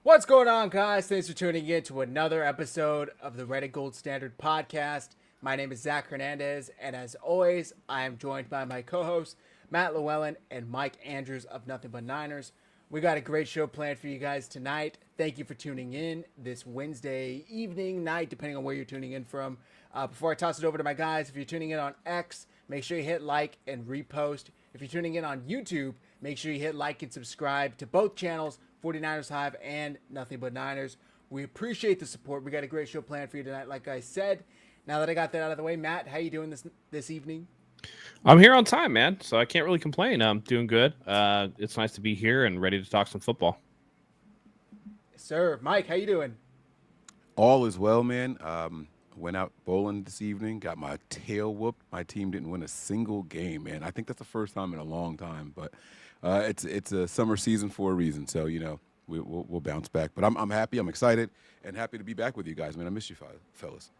What's going on, guys? Thanks for tuning in to another episode of the Red and Gold Standard podcast. My name is Zach Hernandez, and as always, I am joined by my co-hosts, Matt Llewellyn and Mike Andrews of Nothing But Niners. We got a great show planned for you guys tonight. Thank you for tuning in this Wednesday evening, night, depending on where you're tuning in from. Before I toss it over to my guys, if you're tuning in on X, make sure you hit like and repost. If you're tuning in on YouTube, make sure you hit like and subscribe to both channels, 49ersHive and Nothing But Niners. We appreciate the support. We got a great show planned for you tonight, like I said. Now that I got that out of the way, Matt, how you doing this evening? I'm here on time, man, so I can't really complain. I'm doing good. It's nice to be here and ready to talk some football. Yes, sir. Mike, how you doing? All is well, man. Went out bowling this evening, got my tail whooped. My team didn't win a single game, man. I think that's the first time in a long time, but it's a summer season for a reason. So, we'll bounce back. But I'm happy, I'm excited, and happy to be back with you guys, man. I miss you fellas.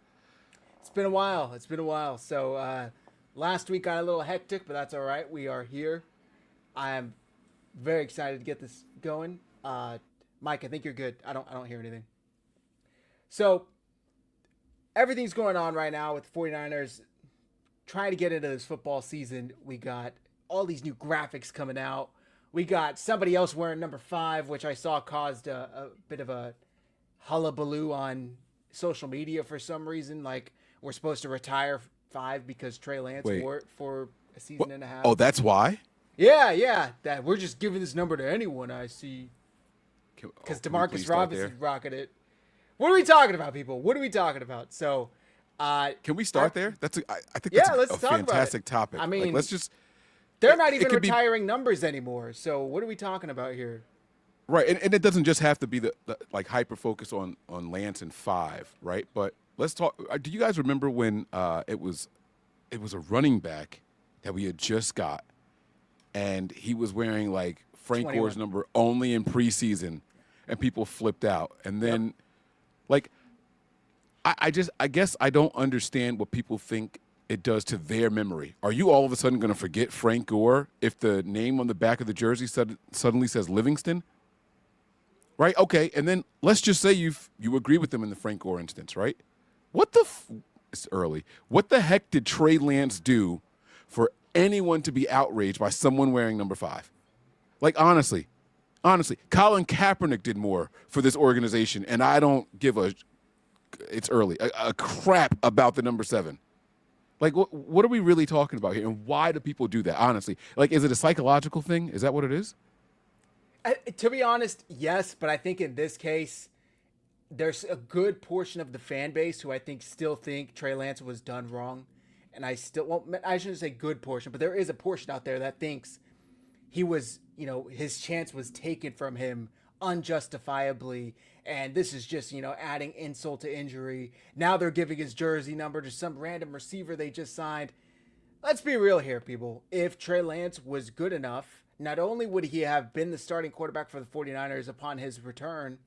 It's been a while. So last week got a little hectic, but that's all right. We are here. I am very excited to get this going. Mike, I think you're good. I don't hear anything. So everything's going on right now with the 49ers trying to get into this football season. We got all these new graphics coming out. We got somebody else wearing number 5, which I saw caused a bit of a hullabaloo on social media for some reason. Like, we're supposed to retire 5 because Trey Lance wore it for a season and a half. Oh, that's why? Yeah. That we're just giving this number to anyone I see. Because Demarcus Robinson rocking it. What are we talking about, people? What are we talking about? So, can we start there? I think that's a fantastic topic. I mean, let's just. They're not even retiring numbers anymore. So what are we talking about here? Right, and it doesn't just have to be the like hyper focus on Lance and 5, right? But let's talk. Do you guys remember when it was a running back that we had just got, and he was wearing like Frank 21. Gore's number only in preseason, and people flipped out, and then like I guess I don't understand what people think it does to their memory. Are you all of a sudden going to forget Frank Gore if the name on the back of the jersey suddenly says Livingston? Right? Okay, and then let's just say you agree with them in the Frank Gore instance, right? It's early. What the heck did Trey Lance do for anyone to be outraged by someone wearing number 5? Like, honestly, Colin Kaepernick did more for this organization, and I don't give it's early, a crap about the number 7. Like, what are we really talking about here, and why do people do that, honestly? Like, is it a psychological thing? Is that what it is? To be honest, yes, but I think in this case, there's a good portion of the fan base who I think still think Trey Lance was done wrong. And I shouldn't say good portion, but there is a portion out there that thinks he was, his chance was taken from him unjustifiably. And this is just, adding insult to injury. Now they're giving his jersey number to some random receiver they just signed. Let's be real here, people. If Trey Lance was good enough, not only would he have been the starting quarterback for the 49ers upon his return,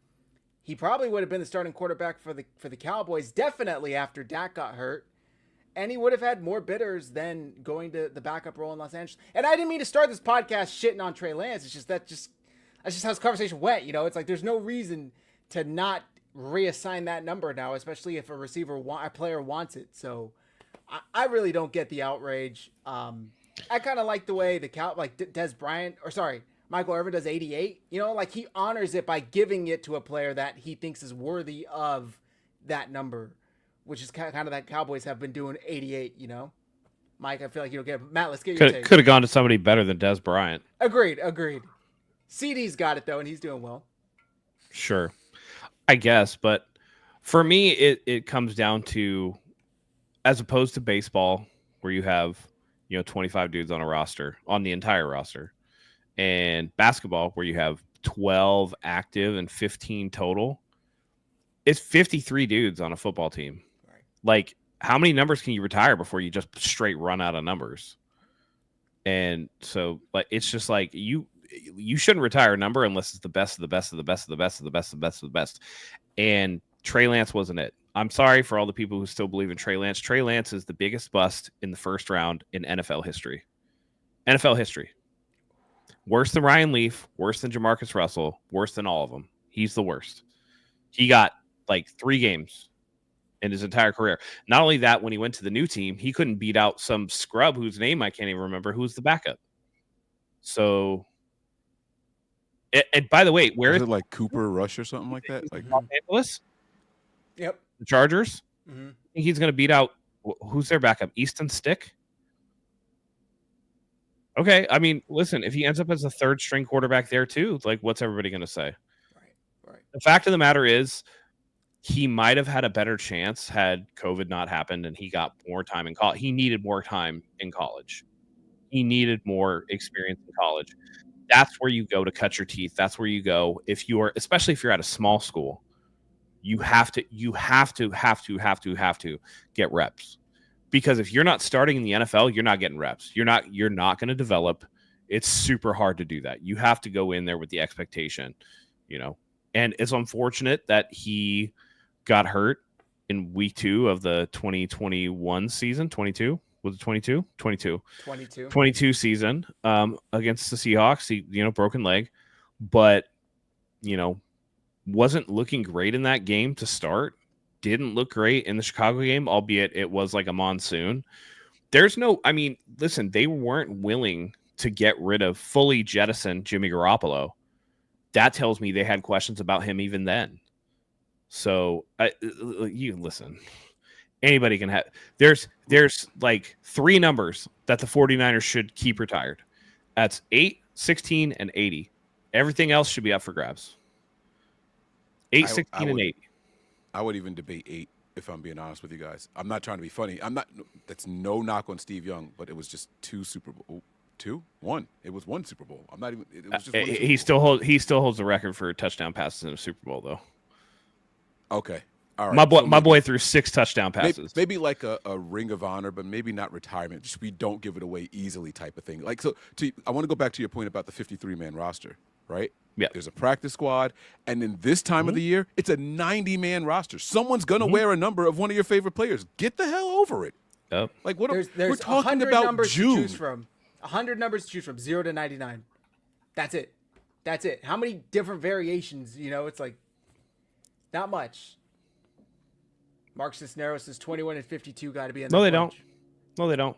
he probably would have been the starting quarterback for the Cowboys, definitely after Dak got hurt. And he would have had more bidders than going to the backup role in Los Angeles. And I didn't mean to start this podcast shitting on Trey Lance. It's just that's just how this conversation went. It's like there's no reason to not reassign that number now, especially if a player wants it. So I really don't get the outrage. I kind of like the way Michael Irvin does 88. Like he honors it by giving it to a player that he thinks is worthy of that number, which is kind of that Cowboys have been doing 88. Mike, I feel like you don't get it. Matt, let's get your take. Could have gone to somebody better than Des Bryant. Agreed. CD's got it though, and he's doing well. Sure, I guess, but for me, it comes down to, as opposed to baseball, where you have 25 dudes on the entire roster, and basketball where you have 12 active and 15 total. It's 53 dudes on a football team. Right. Like, how many numbers can you retire before you just straight run out of numbers? And so, like, it's just like you shouldn't retire a number unless it's the best of the best of the best of the best of the best of the best of the best. And Trey Lance wasn't it. I'm sorry for all the people who still believe in Trey Lance. Trey Lance is the biggest bust in the first round in NFL history. Worse than Ryan Leaf, worse than Jamarcus Russell, worse than all of them. He's the worst. He got like 3 games in his entire career. Not only that, when he went to the new team, he couldn't beat out some scrub whose name I can't even remember, who's the backup. So, and by the way, where is is it like Cooper Rush or something like that? Like Los Angeles? Yep. The Chargers? Mm-hmm. I think he's going to beat out who's their backup? Easton Stick? Okay, I mean, listen, if he ends up as a 3rd string quarterback there too, like what's everybody going to say? Right. The fact of the matter is, he might have had a better chance had COVID not happened and he got more time in college. He needed more time in college. He needed more experience in college. That's where you go to cut your teeth. That's where you go if you are, especially if you're at a small school. You have to get reps, because if you're not starting in the NFL, you're not getting reps. You're not going to develop. It's super hard to do that. You have to go in there with the expectation, and it's unfortunate that he got hurt in week 2 of the 2021 season. 22 was it 22? 22 season against the Seahawks. He broken leg, but wasn't looking great in that game to start. Didn't look great in the Chicago game, albeit it was like a monsoon. Listen, they weren't willing to get rid of, fully jettison Jimmy Garoppolo. That tells me they had questions about him even then. So you listen, anybody can have, there's like 3 numbers that the 49ers should keep retired. That's 8, 16, and 80. Everything else should be up for grabs. 8, 16, and 80. I would even debate 8, if I'm being honest with you guys. I'm not trying to be funny. That's no knock on Steve Young, but it was just 2 Super Bowl. 2? 1. It was 1 Super Bowl. I'm not even. It was just 1 Super Bowl. He still holds the record for touchdown passes in a Super Bowl, though. Okay. All right. My boy threw 6 touchdown passes. Maybe like a Ring of Honor, but maybe not retirement. Just we don't give it away easily type of thing. Like I want to go back to your point about the 53-man roster, right? Yeah. There's a practice squad, and in this time of the year, it's a 90-man roster. Someone's gonna wear a number of one of your favorite players. Get the hell over it. Yep. Like what? There's we're talking about numbers June. to choose from. 100 numbers to choose from, 0 to 99. That's it. How many different variations? It's like not much. Mark Cisneros is 21 and 52. Got to be in the bunch. No, they don't.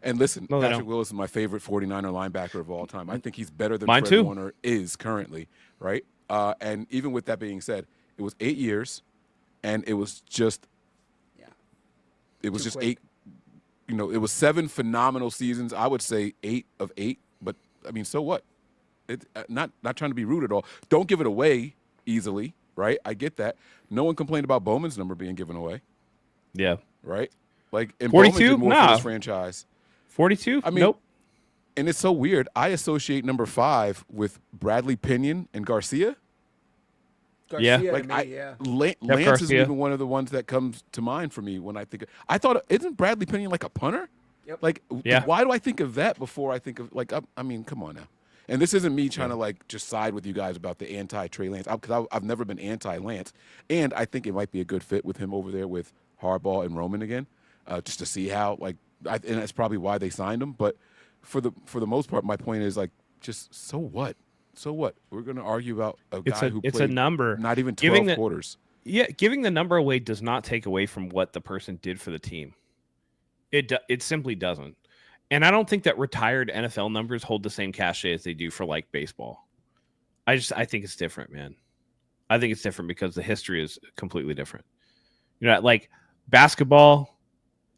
And listen, Patrick Willis is my favorite 49er linebacker of all time. I think he's better than Fred Warner is currently, right? And even with that being said, it was 8 years, and it was just, it was just quick. 8. It was 7 phenomenal seasons. I would say 8 of 8, but I mean, so what? It not trying to be rude at all. Don't give it away easily, right? I get that. No one complained about Bowman's number being given away. Yeah. Right? Like, and 42? Bowman did more for this franchise. 42? I mean, nope. And it's so weird. I associate number 5 with Bradley Pinion and Garcia. Garcia like to me, Lance Garcia is even one of the ones that comes to mind for me when I think. I thought, isn't Bradley Pinion like a punter? Yep. Like, why do I think of that before I think of I mean, come on now. And this isn't me trying to like just side with you guys about the anti-Trey Lance, because I've never been anti-Lance, and I think it might be a good fit with him over there with Harbaugh and Roman again, just to see how and that's probably why they signed him. But for the most part, my point is like, just so what? So what? We're going to argue about a guy who played a number. Not even 12 quarters. Yeah, giving the number away does not take away from what the person did for the team. It simply doesn't. And I don't think that retired NFL numbers hold the same cachet as they do for like baseball. I think it's different, man. I think it's different because the history is completely different. Like basketball,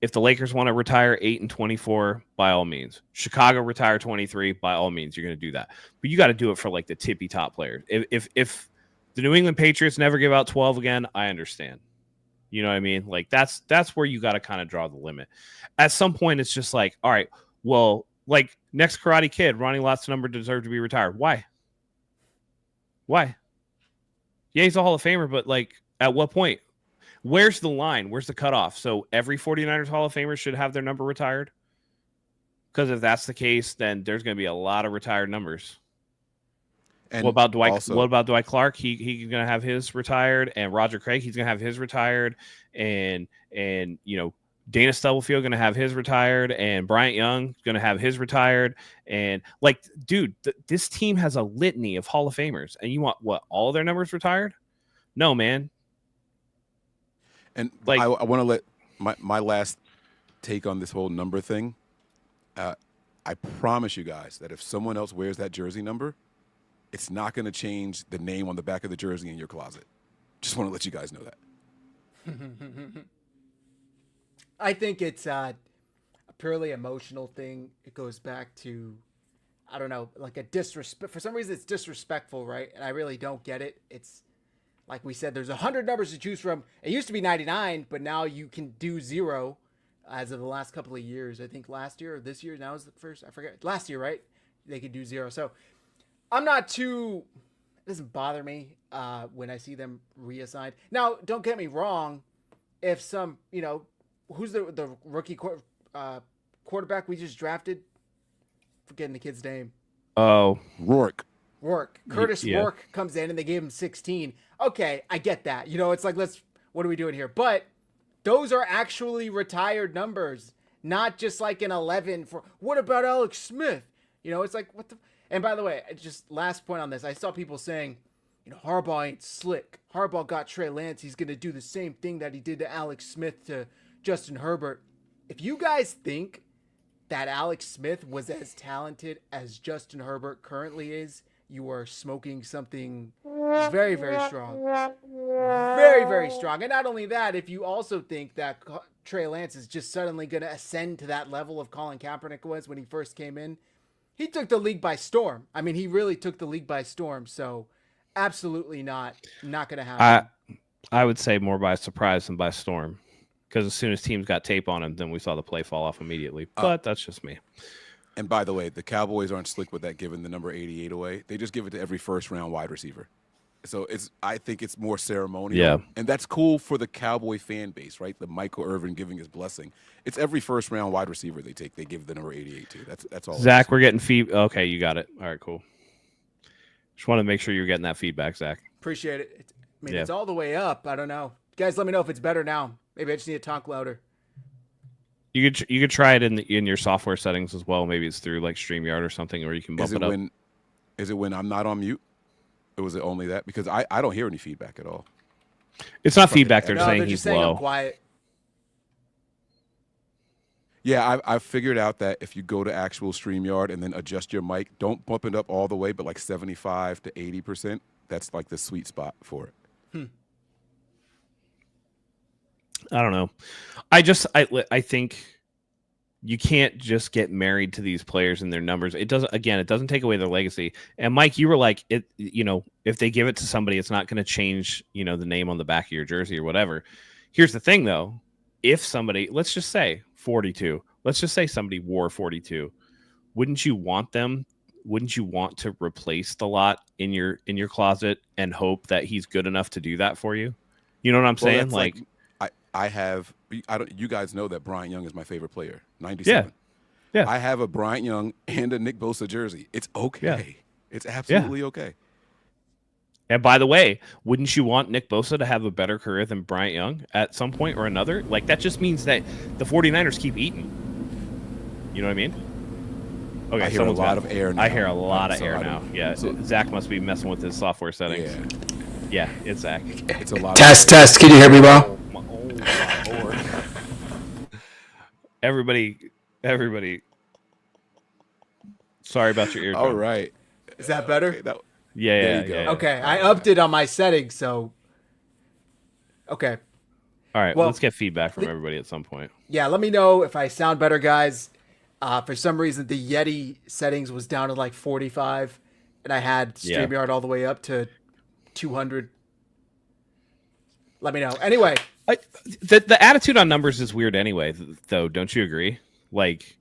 if the Lakers want to retire 8 and 24, by all means. Chicago retire 23, by all means, you're going to do that. But you got to do it for like the tippy top players. If the New England Patriots never give out 12 again, I understand. You know what I mean? Like that's where you got to kind of draw the limit. At some point, it's just like, all right, well, like next Karate Kid, Ronnie Lott's number deserved to be retired. Why? Yeah, he's a Hall of Famer, but like at what point? Where's the line? Where's the cutoff? So every 49ers Hall of Famer should have their number retired? Because if that's the case, then there's going to be a lot of retired numbers. And what about Dwight Clark? He's going to have his retired, and Roger Craig, he's going to have his retired, and Dana Stubblefield going to have his retired, and Bryant Young going to have his retired. And like, dude, this team has a litany of Hall of Famers, and you want what? All their numbers retired? No, man. And Like, I want to let my last take on this whole number thing. I promise you guys that if someone else wears that jersey number, it's not going to change the name on the back of the jersey in your closet. Just want to let you guys know that. I think it's a purely emotional thing. It goes back to, I don't know, like a disrespect. For some reason, it's disrespectful, right? And I really don't get it. It's like we said, there's 100 numbers to choose from. It used to be 99, but now you can do 0 as of the last couple of years. I think last year or this year, now is the first, I forget. Last year, right? They could do 0. So I'm not too, it doesn't bother me when I see them reassigned. Now, don't get me wrong. If some, who's the rookie quarterback we just drafted? Forgetting the kid's name. oh, Rourke. Curtis Yeah. Rourke comes in and they gave him 16. Okay, I get that. It's like, what are we doing here? But those are actually retired numbers, not just like an 11 for, what about Alex Smith? It's like, what the, and by the way, just last point on this, I saw people saying, Harbaugh ain't slick. Harbaugh got Trey Lance. He's going to do the same thing that he did to Alex Smith to Justin Herbert. If you guys think that Alex Smith was as talented as Justin Herbert currently is, you are smoking something very, very strong. Very, very strong. And not only that, if you also think that Trey Lance is just suddenly going to ascend to that level of Colin Kaepernick was when he first came in, he took the league by storm. I mean, he really took the league by storm. So absolutely not going to happen. I would say more by surprise than by storm. Because as soon as teams got tape on him, then we saw the play fall off immediately. But that's just me. And by the way, the Cowboys aren't slick with that, giving the number 88 away. They just give it to every first-round wide receiver. So I think it's more ceremonial. Yeah. And that's cool for the Cowboy fan base, right? The Michael Irvin giving his blessing. It's every first-round wide receiver they take. They give the number 88 to. That's all. Zach, we're getting feedback. Okay, you got it. All right, cool. Just want to make sure you're getting that feedback, Zach. Appreciate it. It's all the way up. I don't know. Guys, let me know if it's better now. Maybe I just need to talk louder. You could try it in your software settings as well. Maybe it's through like StreamYard or something, or you can bump it up. Is it when I'm not on mute? Or was it only that? Because I don't hear any feedback at all. It's not feedback. They're No, saying they're he's just saying low. I'm quiet. Yeah, I've figured out that if you go to actual StreamYard and then adjust your mic, don't bump it up all the way, but like 75 to 80%. That's like the sweet spot for it. I don't know. I think you can't just get married to these players and their numbers. It doesn't take away their legacy. And Mike, you were like, if they give it to somebody, it's not going to change, the name on the back of your jersey or whatever. Here's the thing though. If somebody, let's just say 42, let's just say somebody wore 42, wouldn't you want to replace the lot in your closet and hope that he's good enough to do that for you? You know what I'm saying? Like you guys know that Bryant Young is my favorite player. 97. Yeah. I have a Bryant Young and a Nick Bosa jersey. It's okay. Yeah. It's absolutely okay. And by the way, wouldn't you want Nick Bosa to have a better career than Bryant Young at some point or another? Like, that just means that the 49ers keep eating. You know what I mean? Okay, I hear a lot of air now. I hear a lot of air now. Yeah, Zach must be messing with his software settings. Yeah, it's Zach. It's a lot. Test. Can you hear me well? Oh my Lord. Everybody. Sorry about your eardrum. All right. Is that better? Okay, Yeah. Okay, I upped it on my settings, so okay. All right, Well, let's get feedback from everybody at some point. Yeah, let me know if I sound better, guys. For some reason, the Yeti settings was down to like 45, and I had StreamYard all the way up to 200. Let me know. Anyway, the attitude on numbers is weird anyway, though. Don't you agree? Like,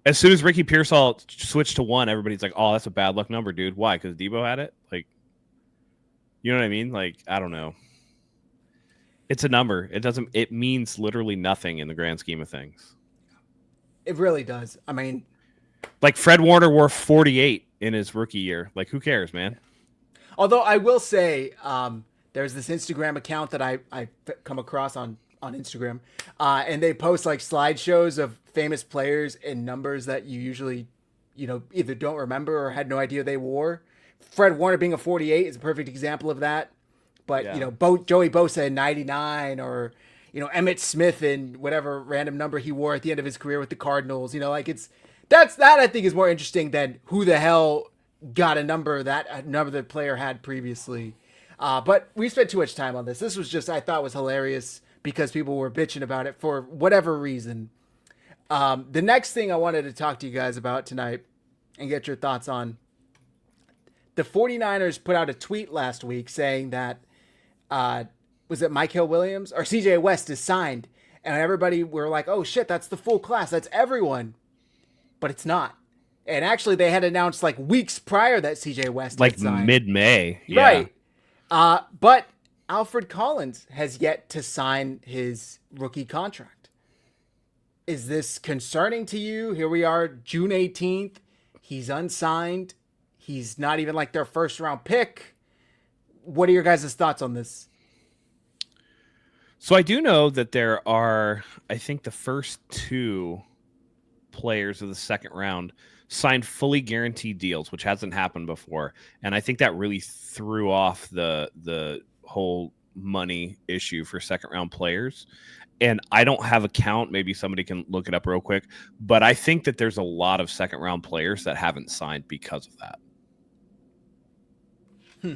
as soon as Ricky Pearsall switched to 1, everybody's like, "Oh, that's a bad luck number, dude." Why? Because Deebo had it. Like, you know what I mean? Like, I don't know. It's a number. It means literally nothing in the grand scheme of things. it really does. I mean, like Fred Warner wore 48 in his rookie year. Like, who cares, man? although I will say, there's this Instagram account that I come across on on Instagram, and they post like slideshows of famous players and numbers that you usually, either don't remember or had no idea they wore. Fred Warner being a 48 is a perfect example of that. But Yeah. Joey Bosa in 99, or Emmitt Smith in whatever random number he wore at the end of his career with the Cardinals. That I think is more interesting than who the hell got a number that the player had previously. But we spent too much time on this. This was just, I thought, was hilarious because people were bitching about it for whatever reason. The next thing I wanted to talk to you guys about tonight and get your thoughts on. The 49ers put out a tweet last week saying that, was it Mike Hill Williams or CJ West is signed? And everybody were like, oh shit, that's the full class. That's everyone. But it's not. And actually they had announced like weeks prior that CJ West Like had signed. mid-May. Yeah. Right. But Alfred Collins has yet to sign his rookie contract. Is this concerning to you? Here we are, June 18th. He's unsigned. He's not even like their first round pick. What are your guys' thoughts on this? So I do know that there are, I think the first 2 players of the second round signed fully guaranteed deals, which hasn't happened before. And I think that really threw off the whole money issue for second round players. And I don't have a count. Maybe somebody can look it up real quick. But I think that there's a lot of second round players that haven't signed because of that.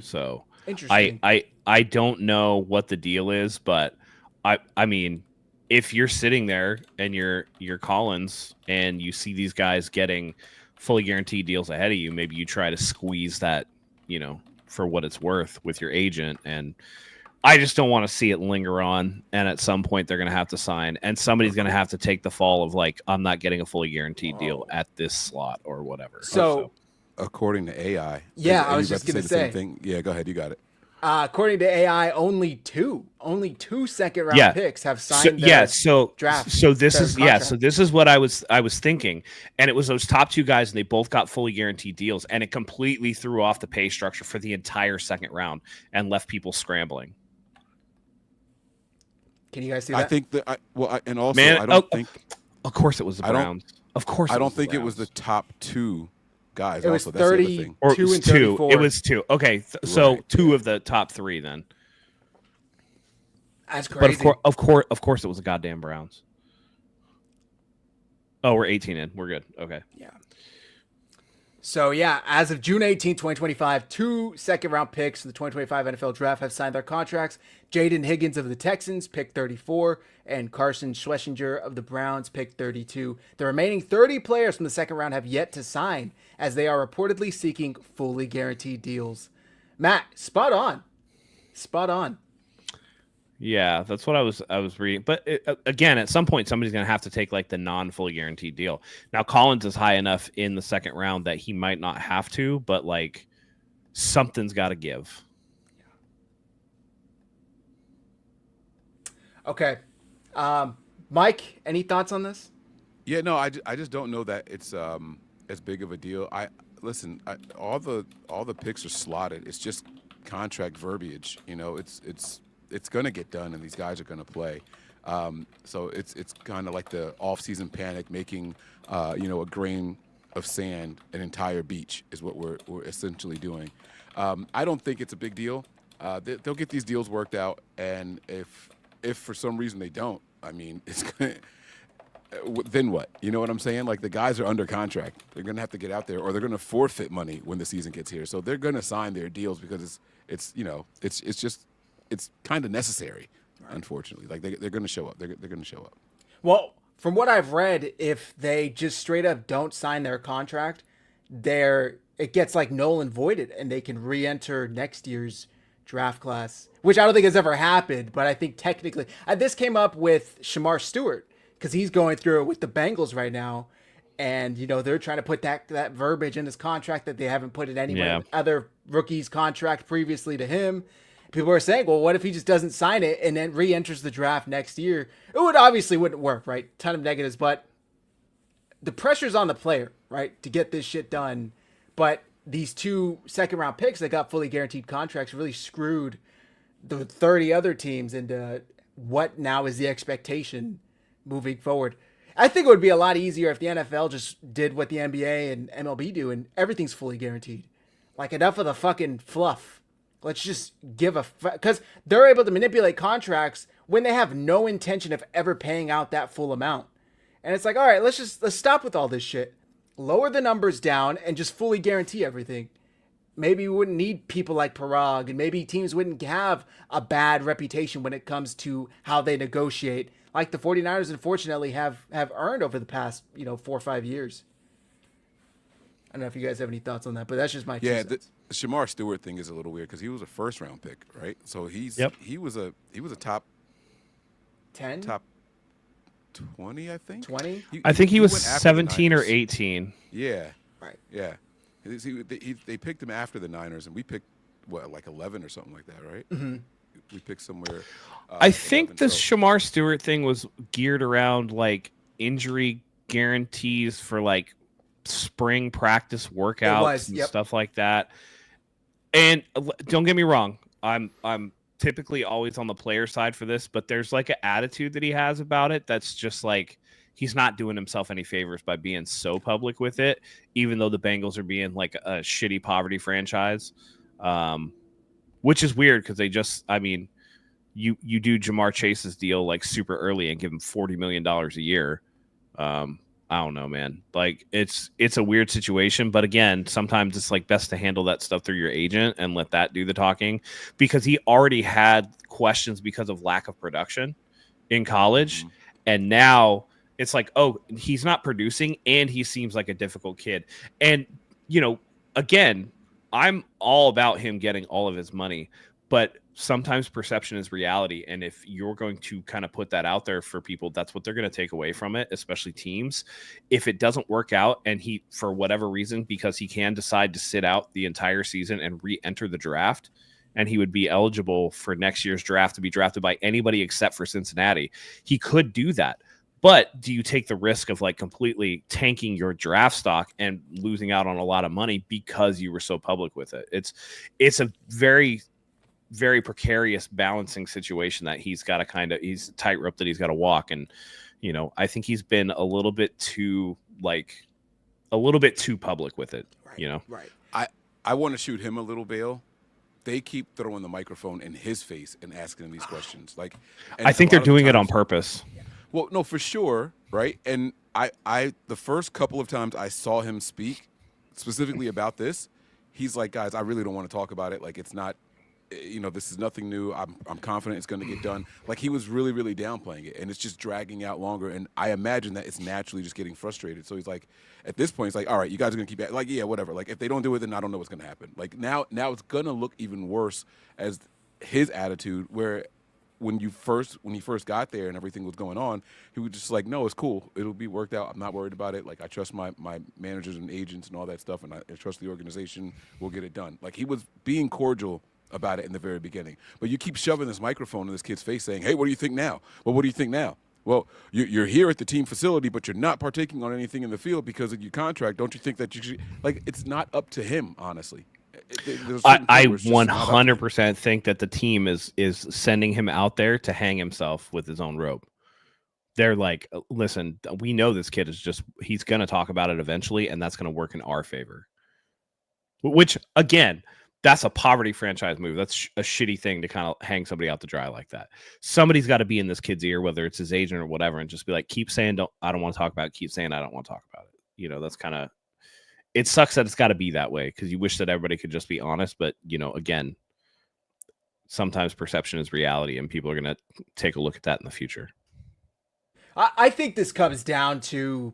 So Interesting. I don't know what the deal is, but I mean, if you're sitting there and you're Collins and you see these guys getting fully guaranteed deals ahead of you, maybe you try to squeeze that, for what it's worth with your agent. And I just don't want to see it linger on. And at some point they're going to have to sign, and somebody's going to have to take the fall of like, I'm not getting a fully guaranteed deal at this slot or whatever. So according to AI, yeah, are I you was about just to going to the say. same thing? Yeah, go ahead. You got it. According to AI, only two second round picks have signed draft. So this is contract. So this is what I was thinking, and it was those top 2 guys, and they both got fully guaranteed deals, and it completely threw off the pay structure for the entire second round and left people scrambling. Can you guys see that? I think that. And also, Man, I don't think. Of course, it was the Browns. Of course, I don't think it was the top 2 guys. It was also, that's the other 30. thing. Or 2 and 2. 34. It was 2. Okay, so Right. 2 of the top 3 then. That's crazy. But of course, it was the goddamn Browns. Oh, we're 18 in. We're good. Okay. Yeah. So, yeah, as of June 18, 2025, 2 second-round picks in the 2025 NFL Draft have signed their contracts. Jaden Higgins of the Texans, pick 34, and Carson Schlesinger of the Browns, pick 32. The remaining 30 players from the second round have yet to sign, as they are reportedly seeking fully guaranteed deals. Matt, spot on. Spot on. Yeah, that's what I was reading. But again, at some point, somebody's going to have to take like the non-fully guaranteed deal. Now, Collins is high enough in the second round that he might not have to, but like something's got to give. Okay. Mike, any thoughts on this? Yeah, no, I just don't know that it's as big of a deal. All the picks are slotted. It's just contract verbiage. It's going to get done, and these guys are going to play. So it's kind of like the off-season panic, making a grain of sand an entire beach is what we're essentially doing. I don't think it's a big deal. They'll get these deals worked out, and if for some reason they don't, I mean, it's gonna. Then what? You know what I'm saying? Like, the guys are under contract. They're going to have to get out there, or they're going to forfeit money when the season gets here. So they're going to sign their deals because it's kind of necessary, unfortunately. Like, they're going to show up. They're going to show up. Well, from what I've read, if they just straight up don't sign their contract, it gets like null and voided, and they can re-enter next year's draft class, which I don't think has ever happened. But I think technically, this came up with Shamar Stewart because he's going through it with the Bengals right now, and they're trying to put that verbiage in his contract that they haven't put in any other rookie's contract previously to him. People are saying, well, what if he just doesn't sign it and then re-enters the draft next year? It wouldn't work, right? Ton of negatives, but the pressure's on the player, right, to get this shit done. But these 2 second-round picks that got fully guaranteed contracts really screwed the 30 other teams into what now is the expectation moving forward. I think it would be a lot easier if the NFL just did what the NBA and MLB do and everything's fully guaranteed. Like, enough of the fucking fluff. Let's just give because they're able to manipulate contracts when they have no intention of ever paying out that full amount. And it's like, all right, let's stop with all this shit. Lower the numbers down and just fully guarantee everything. Maybe we wouldn't need people like Parag, and maybe teams wouldn't have a bad reputation when it comes to how they negotiate, like the 49ers unfortunately have earned over the past, 4 or 5 years. I don't know if you guys have any thoughts on that, but that's just my 2 cents. The Shamar Stewart thing is a little weird because he was a first round pick, right? So he was a top 10, top 20, I think. 20. I think he was went after the 17 or Niners. 18. Yeah, Right. yeah. They picked him after the Niners, and we picked like 11 or something like that, right? Mm-hmm. We picked somewhere. I think 11, the so- Shamar Stewart thing was geared around like injury guarantees for like spring practice workouts and yep. stuff like that. And don't get me wrong, I'm typically always on the player side for this, but there's like an attitude that he has about it that's just like he's not doing himself any favors by being so public with it, even though the Bengals are being like a shitty poverty franchise, which is weird because you do Jamar Chase's deal like super early and give him $40 million a year. I don't know, man. Like it's a weird situation, but again, sometimes it's like best to handle that stuff through your agent and let that do the talking, because he already had questions because of lack of production in college. Mm-hmm. And now it's like, oh, he's not producing and he seems like a difficult kid. And, again, I'm all about him getting all of his money, but sometimes perception is reality. And if you're going to kind of put that out there for people, that's what they're going to take away from it, especially teams. If it doesn't work out and he, for whatever reason, because he can decide to sit out the entire season and re-enter the draft, and he would be eligible for next year's draft to be drafted by anybody except for Cincinnati, he could do that. But do you take the risk of like completely tanking your draft stock and losing out on a lot of money because you were so public with it? It's a very, very precarious balancing situation that he's got to he's a tightrope that he's got to walk. And, I think he's been a little bit too public with it, Right. I want to shoot him a little bail. They keep throwing the microphone in his face and asking him these questions. Like, I think they're doing it on purpose. Well, no, for sure, right? And I the first couple of times I saw him speak specifically about this, he's like, guys, I really don't want to talk about it. Like, it's not, this is nothing new. I'm confident it's going to get done. Like, he was really, really downplaying it, and it's just dragging out longer. And I imagine that it's naturally just getting frustrated. So he's like, at this point, he's like, all right, you guys are going to keep like, yeah, whatever. Like, if they don't do it, then I don't know what's going to happen. Like, now it's going to look even worse as his attitude, where when he first got there and everything was going on, he was just like, no, it's cool. It'll be worked out. I'm not worried about it. Like, I trust my managers and agents and all that stuff, and I trust the organization. We'll get it done. Like, he was being cordial about it in the very beginning. But you keep shoving this microphone in this kid's face saying, hey, what do you think now? Well, what do you think now? Well, you're here at the team facility, but you're not partaking on anything in the field because of your contract. Don't you think that you should? Like, it's not up to him, honestly. I 100% think that the team is sending him out there to hang himself with his own rope. They're like, listen, we know this kid he's going to talk about it eventually, and that's going to work in our favor. Which, again, that's a poverty franchise move. That's a shitty thing to kind of hang somebody out to dry like that. Somebody's got to be in this kid's ear, whether it's his agent or whatever, and just be like, keep saying, I don't want to talk about it. Keep saying, I don't want to talk about it. That's kind of, it sucks that it's got to be that way because you wish that everybody could just be honest. But, again, sometimes perception is reality, and people are going to take a look at that in the future. I think this comes down to,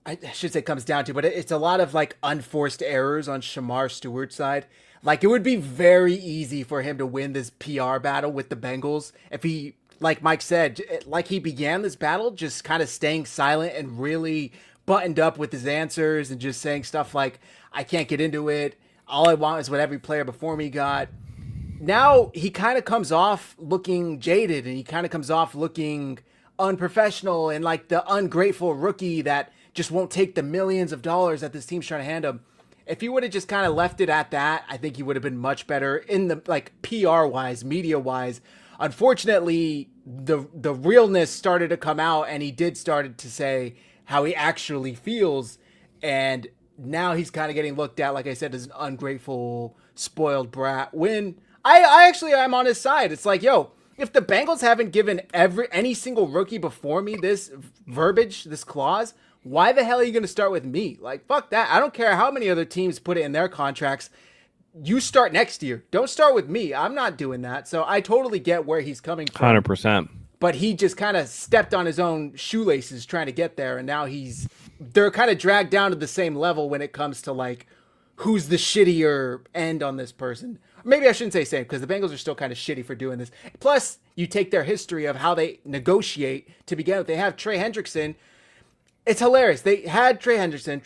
I should say comes down to, but it's a lot of like unforced errors on Shamar Stewart's side. Like, it would be very easy for him to win this PR battle with the Bengals if he, like Mike said, like he began this battle just kind of staying silent and really buttoned up with his answers and just saying stuff like, I can't get into it. All I want is what every player before me got. Now he kind of comes off looking jaded, and he kind of comes off looking unprofessional and like the ungrateful rookie that just won't take the millions of dollars that this team's trying to hand him. If he would have just kind of left it at that, I think he would have been much better in the, like, PR wise, media wise. Unfortunately, the realness started to come out, and he did started to say how he actually feels, and now he's kind of getting looked at, like I said, as an ungrateful, spoiled brat. When I actually am on his side. It's like, yo, if the Bengals haven't given any single rookie before me this verbiage, this clause, why the hell are you going to start with me? Like, fuck that. I don't care how many other teams put it in their contracts. You start next year. Don't start with me. I'm not doing that. So I totally get where he's coming from. 100%. But he just kind of stepped on his own shoelaces trying to get there. And now they're kind of dragged down to the same level when it comes to like, who's the shittier end on this person. Maybe I shouldn't say same, because the Bengals are still kind of shitty for doing this. Plus, you take their history of how they negotiate to begin with. They have Trey Hendrickson. It's hilarious. They had Trey Hendrickson,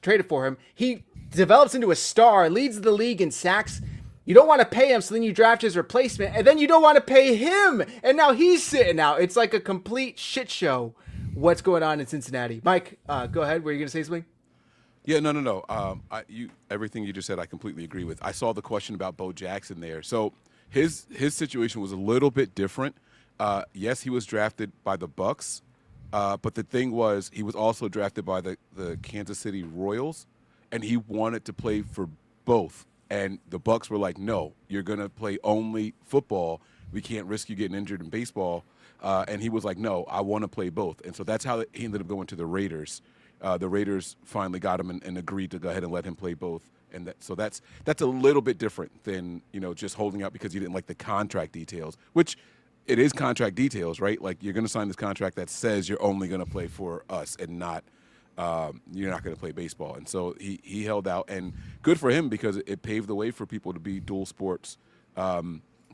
traded for him. He develops into a star, leads the league in sacks. You don't want to pay him, so then you draft his replacement, and then you don't want to pay him, and now he's sitting out. It's like a complete shit show what's going on in Cincinnati. Mike, go ahead. Were you going to say something? Yeah, no. Everything you just said, I completely agree with. I saw the question about Bo Jackson there. So his situation was a little bit different. Yes, he was drafted by the Bucks, but the thing was, he was also drafted by the Kansas City Royals, and he wanted to play for both. And the Bucks were like, "No, you're gonna play only football. We can't risk you getting injured in baseball." And he was like, "No, I want to play both." And so that's how he ended up going to the Raiders. The Raiders finally got him and agreed to go ahead and let him play both. And so that's a little bit different than, just holding out because you didn't like the contract details, which it is contract details, right? Like, you're going to sign this contract that says you're only going to play for us and not you're not going to play baseball. And so he held out, and good for him because it paved the way for people to be dual sports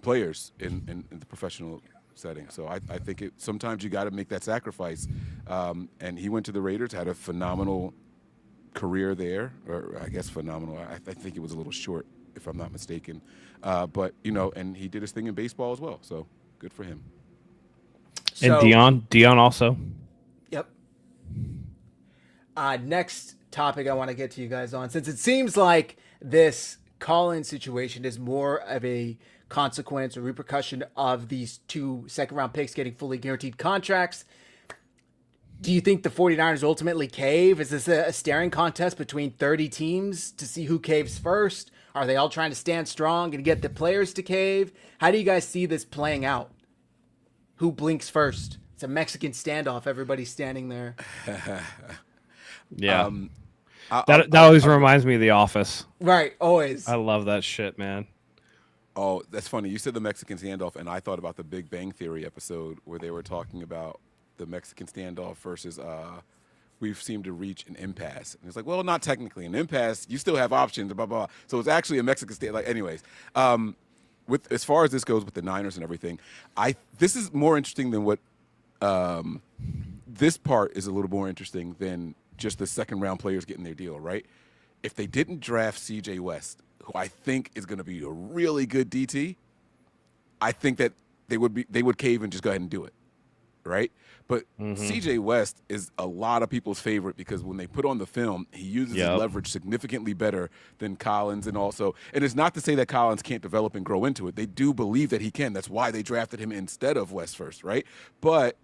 players in the professional setting. So I think sometimes you got to make that sacrifice. And he went to the Raiders, had a phenomenal career there, or I guess phenomenal. I think it was a little short, if I'm not mistaken. But and he did his thing in baseball as well. So good for him. And Deion also. Yep. Next topic I want to get to you guys on, since it seems like this Collins situation is more of a consequence or repercussion of these 2 second-round picks getting fully guaranteed contracts. Do you think the 49ers ultimately cave? Is this a staring contest between 30 teams to see who caves first? Are they all trying to stand strong and get the players to cave? How do you guys see this playing out? Who blinks first? It's a Mexican standoff. Everybody's standing there. Yeah. That always reminds me of The Office. Right, always. I love that shit, man. Oh, that's funny. You said the Mexican standoff, and I thought about the Big Bang Theory episode where they were talking about the Mexican standoff versus we've seemed to reach an impasse. And it's like, well, not technically an impasse. You still have options, blah, blah, blah. So it's actually a Mexican standoff. Like, anyways, with as far as this goes with the Niners and everything, this is more interesting than what this part is a little more interesting than just the second-round players getting their deal, right? If they didn't draft C.J. West, who I think is going to be a really good DT, I think that they would cave and just go ahead and do it, right? But C.J. West is a lot of people's favorite because when they put on the film, he uses his leverage significantly better than Collins, and it's not to say that Collins can't develop and grow into it. They do believe that he can. That's why they drafted him instead of West first, right? But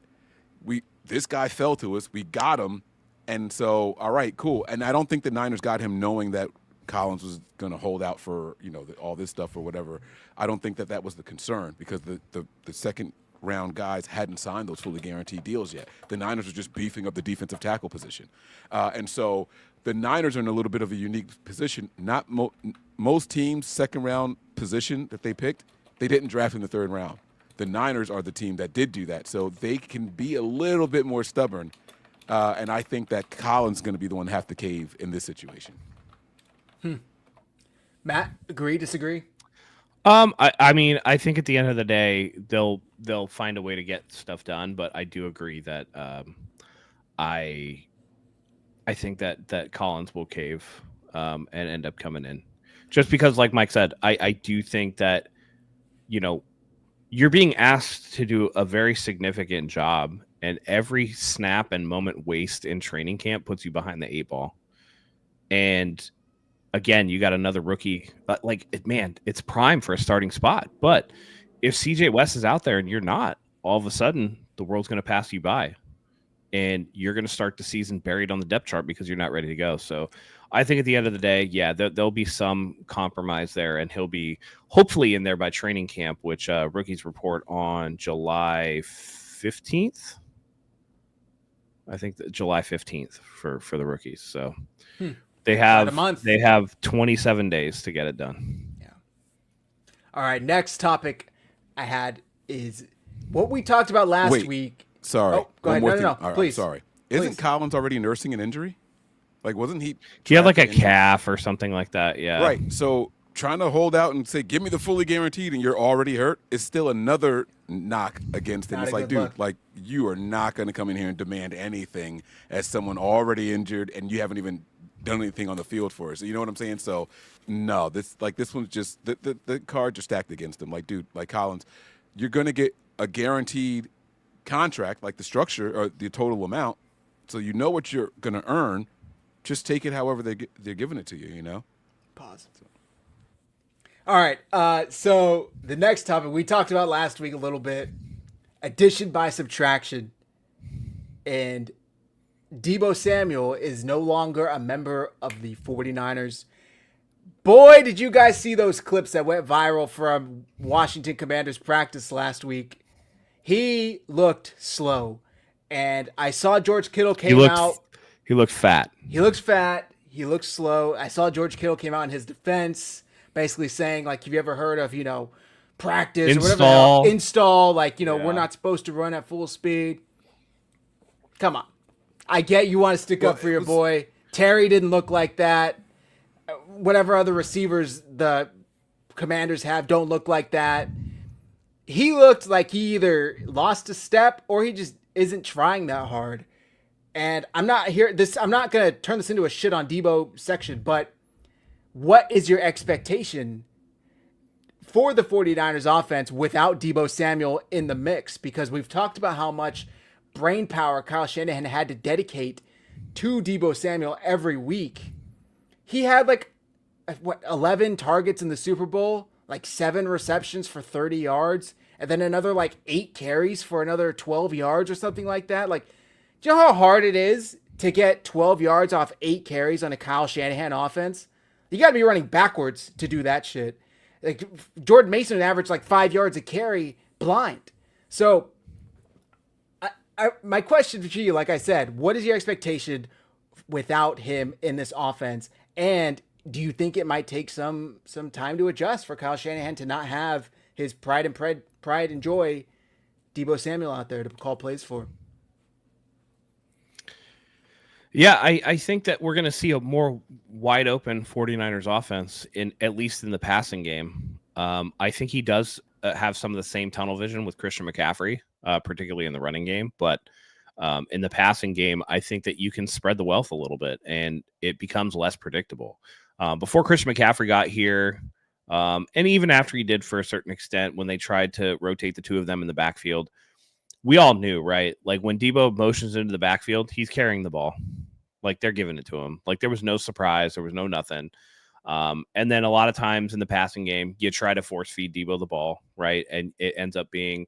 this guy fell to us. We got him. And so, all right, cool. And I don't think the Niners got him knowing that Collins was going to hold out for, all this stuff or whatever. I don't think that was the concern because the second-round guys hadn't signed those fully guaranteed deals yet. The Niners were just beefing up the defensive tackle position. And so the Niners are in a little bit of a unique position. Not most teams' second-round position that they picked, they didn't draft in the third round. The Niners are the team that did do that. So they can be a little bit more stubborn. And I think that Collins is going to be the one to have to cave in this situation. Matt, agree, disagree? I mean, I think at the end of the day, they'll find a way to get stuff done. But I do agree that I think that Collins will cave and end up coming in, just because, like Mike said, I do think that you're being asked to do a very significant job. And every snap and moment waste in training camp puts you behind the 8 ball. And again, you got another rookie. Man, it's prime for a starting spot. But if CJ West is out there and you're not, all of a sudden the world's going to pass you by, and you're going to start the season buried on the depth chart because you're not ready to go. So I think at the end of the day, yeah, there'll be some compromise there, and he'll be hopefully in there by training camp, which rookies report on July 15th. I think July 15th for the rookies. So they have a month. They have 27 days to get it done. Yeah. All right. Next topic I had is what we talked about last week. Sorry. Oh, go ahead. No, All right, please. sorry. Please. Isn't Collins already nursing an injury? Like, wasn't he? He had like a calf or something like that. Yeah. Right. So trying to hold out and say, give me the fully guaranteed, and you're already hurt is still another knock against him. Not It's a like, good dude, look. like, you are not going to come in here and demand anything as someone already injured and you haven't even done anything on the field for us. You know what I'm saying? So, no, this one's just the cards are stacked against him. Like, dude, like Collins, you're going to get a guaranteed contract, like the structure or the total amount, so you know what you're going to earn. Just take it however they're giving it to you, you know? Pause. All right. So the next topic we talked about last week a little bit, addition by subtraction. And Deebo Samuel is no longer a member of the 49ers. Boy, did you guys see those clips that went viral from Washington Commanders practice last week? He looked slow. And I saw George Kittle came out. He looked fat. He looks fat. He looks slow. I saw George Kittle came out in his defense, basically saying, like, have you ever heard of, practice or whatever? Install. Like, we're not supposed to run at full speed. Come on. I get you want to stick up for your boy. Terry didn't look like that. Whatever other receivers the Commanders have don't look like that. He looked like he either lost a step or he just isn't trying that hard. And I'm not going to turn this into a shit on Deebo section, but what is your expectation for the 49ers offense without Deebo Samuel in the mix? Because we've talked about how much brain power Kyle Shanahan had to dedicate to Deebo Samuel every week. He had 11 targets in the Super Bowl, 7 receptions for 30 yards, and then another 8 carries for another 12 yards or something like that. Do you know how hard it is to get 12 yards off 8 carries on a Kyle Shanahan offense? You got to be running backwards to do that shit. Jordan Mason would average 5 yards a carry blind. So my question for you, like I said, what is your expectation without him in this offense? And do you think it might take some time to adjust for Kyle Shanahan to not have his pride and joy Deebo Samuel out there to call plays for? Yeah, I think that we're going to see a more wide open 49ers offense at least in the passing game. I think he does have some of the same tunnel vision with Christian McCaffrey, particularly in the running game. But in the passing game, I think that you can spread the wealth a little bit and it becomes less predictable. Before Christian McCaffrey got here, and even after he did for a certain extent, when they tried to rotate the two of them in the backfield, we all knew, right? When Deebo motions into the backfield, he's carrying the ball. They're giving it to him. There was no surprise. There was no nothing. And then a lot of times in the passing game, you try to force feed Deebo the ball, right? And it ends up being,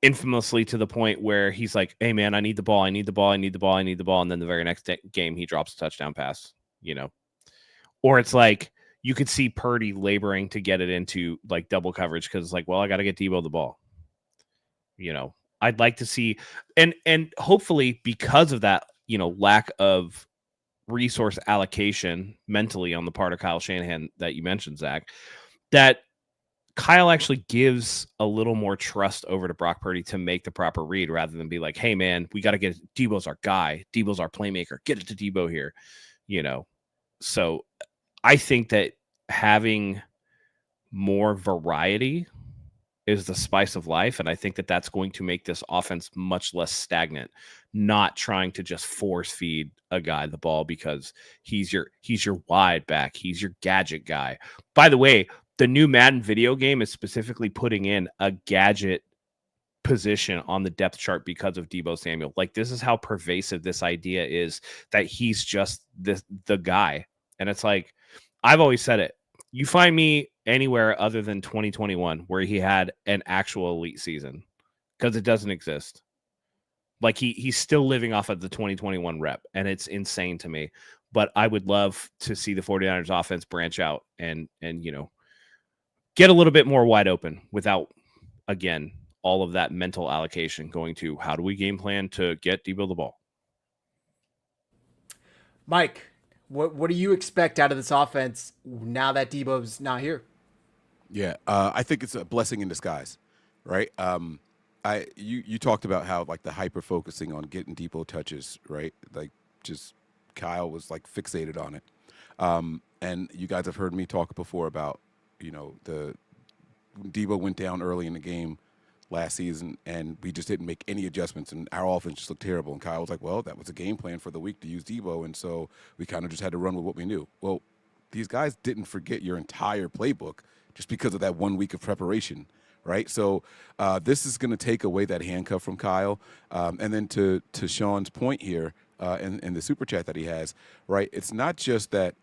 infamously to the point where he's like, hey, man, I need the ball. I need the ball. I need the ball. I need the ball. And then the very next game, he drops a touchdown pass, Or it's you could see Purdy laboring to get it into double coverage because it's well, I got to get Deebo the ball. I'd like to see, and hopefully because of that, lack of resource allocation mentally on the part of Kyle Shanahan that you mentioned, Zach, that Kyle actually gives a little more trust over to Brock Purdy to make the proper read rather than be like, hey, man, we got to get Deebo's our guy. Deebo's our playmaker. Get it to Deebo here, So I think that having more variety is the spice of life. And I think that that's going to make this offense much less stagnant, not trying to just force feed a guy the ball because he's your wide back. He's your gadget guy. By the way, the new Madden video game is specifically putting in a gadget position on the depth chart because of Deebo Samuel. This is how pervasive this idea is that he's just the guy. And it's I've always said it. You find me anywhere other than 2021 where he had an actual elite season, because it doesn't exist. Like he's still living off of the 2021 rep, and it's insane to me. But I would love to see the 49ers offense branch out and get a little bit more wide open without, again, all of that mental allocation going to how do we game plan to get Deebo the ball. Mike, what do you expect out of this offense now that Deebo's not here? Yeah, I think it's a blessing in disguise, right? You talked about how like the hyper focusing on getting Deebo touches, right? Like just Kyle was like fixated on it, and you guys have heard me talk before about the Deebo went down early in the game last season, and we just didn't make any adjustments, and our offense just looked terrible. And Kyle was like, "Well, that was a game plan for the week to use Deebo, and so we kind of just had to run with what we knew." Well, these guys didn't forget your entire playbook just because of that 1 week of preparation, right? So this is going to take away that handcuff from Kyle. And then to Sean's point here in the super chat that he has, right? It's not just that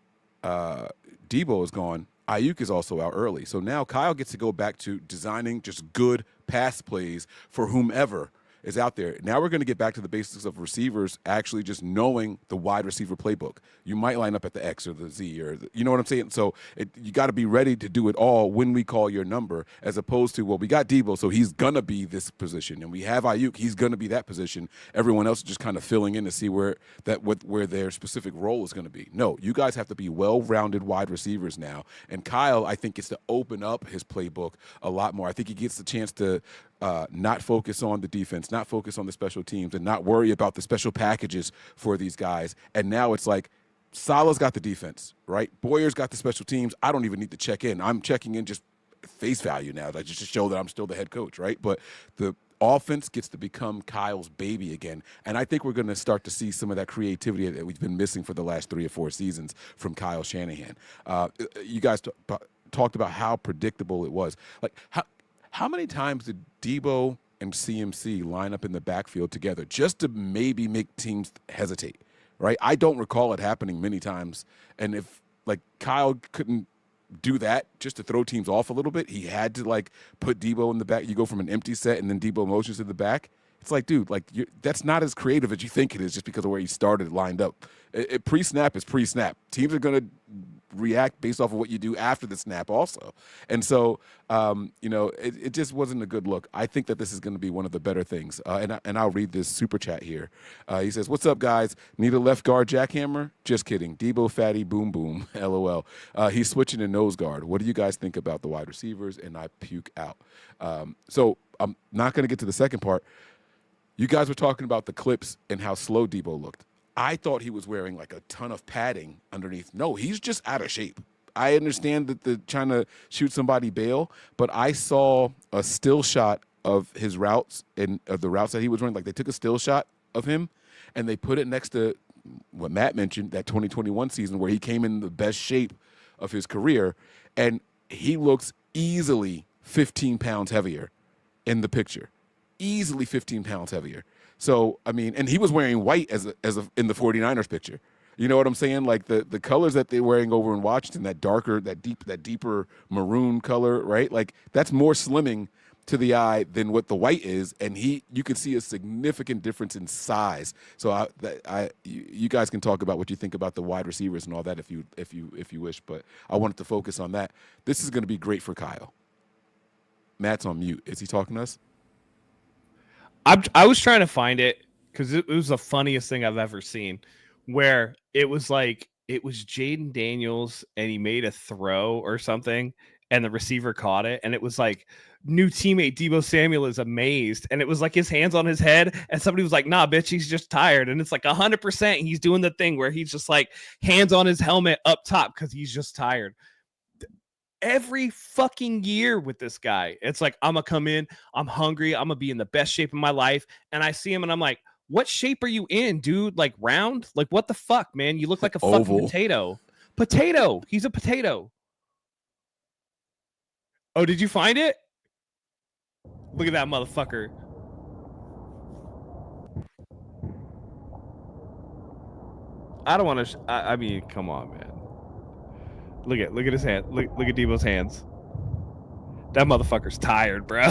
Deebo is gone. Ayuk is also out early. So now Kyle gets to go back to designing just good pass plays for whomever is out there. Now we're going to get back to the basics of receivers actually just knowing the wide receiver playbook. You might line up at the X or the Z or you know what I'm saying? So you got to be ready to do it all when we call your number, as opposed to, well, we got Deebo, so he's going to be this position. And we have Ayuk, he's going to be that position. Everyone else is just kind of filling in to see where their specific role is going to be. No, you guys have to be well-rounded wide receivers now. And Kyle, I think, gets to open up his playbook a lot more. I think he gets the chance to not focus on the defense, not focus on the special teams, and not worry about the special packages for these guys. And now it's like Salah's got the defense, right? Boyer's got the special teams. I don't even need to check in. I'm checking in just face value now, like just to show that I'm still the head coach, right? But the offense gets to become Kyle's baby again. And I think we're going to start to see some of that creativity that we've been missing for the last 3 or 4 seasons from Kyle Shanahan. You guys talked about how predictable it was. Like, how many times did Deebo and CMC line up in the backfield together just to maybe make teams hesitate, right? I don't recall it happening many times. And if, like, Kyle couldn't do that just to throw teams off a little bit, he had to, like, put Deebo in the back. You go from an empty set and then Deebo motions to the back. It's like, dude, like that's not as creative as you think it is just because of where you started lined up. Pre-snap is pre-snap. Teams are going to react based off of what you do after the snap also. And so, it just wasn't a good look. I think that this is going to be one of the better things. And I'll read this super chat here. He says, "What's up, guys? Need a left guard jackhammer? Just kidding. Deebo fatty boom boom. LOL. He's switching to nose guard. What do you guys think about the wide receivers?" And I puke out. So I'm not going to get to the second part. You guys were talking about the clips and how slow Deebo looked. I thought he was wearing like a ton of padding underneath. No, he's just out of shape. I understand that the trying to shoot somebody bail, but I saw a still shot of his routes and of the routes that he was running. Like they took a still shot of him and they put it next to what Matt mentioned, that 2021 season where he came in the best shape of his career, and he looks easily 15 pounds heavier in the picture. Easily 15 pounds heavier. So, I mean, and he was wearing white in the 49ers picture. You know what I'm saying? Like the colors that they're wearing over in Washington, that deeper maroon color, right? Like that's more slimming to the eye than what the white is, and you can see a significant difference in size. So you guys can talk about what you think about the wide receivers and all that if you wish, but I wanted to focus on that. This is going to be great for Kyle. Matt's on mute. Is he talking to us? I was trying to find it because it was the funniest thing I've ever seen, where it was Jaden Daniels and he made a throw or something and the receiver caught it, and it was like new teammate Deebo Samuel is amazed, and it was like his hands on his head, and somebody was like, "Nah, bitch, he's just tired," and it's like 100% he's doing the thing where he's just like hands on his helmet up top because he's just tired. Every fucking year with this guy, it's like, I'm gonna come in, I'm hungry, I'm gonna be in the best shape of my life, and I see him and I'm like, what shape are you in, dude? Like round? Like what the fuck, man? You look like a Oval. fucking potato. He's a potato. Oh, did you find it? Look at that motherfucker. I don't want to I mean, come on, man. Look at his hand. Look at Deebo's hands. That motherfucker's tired, bro.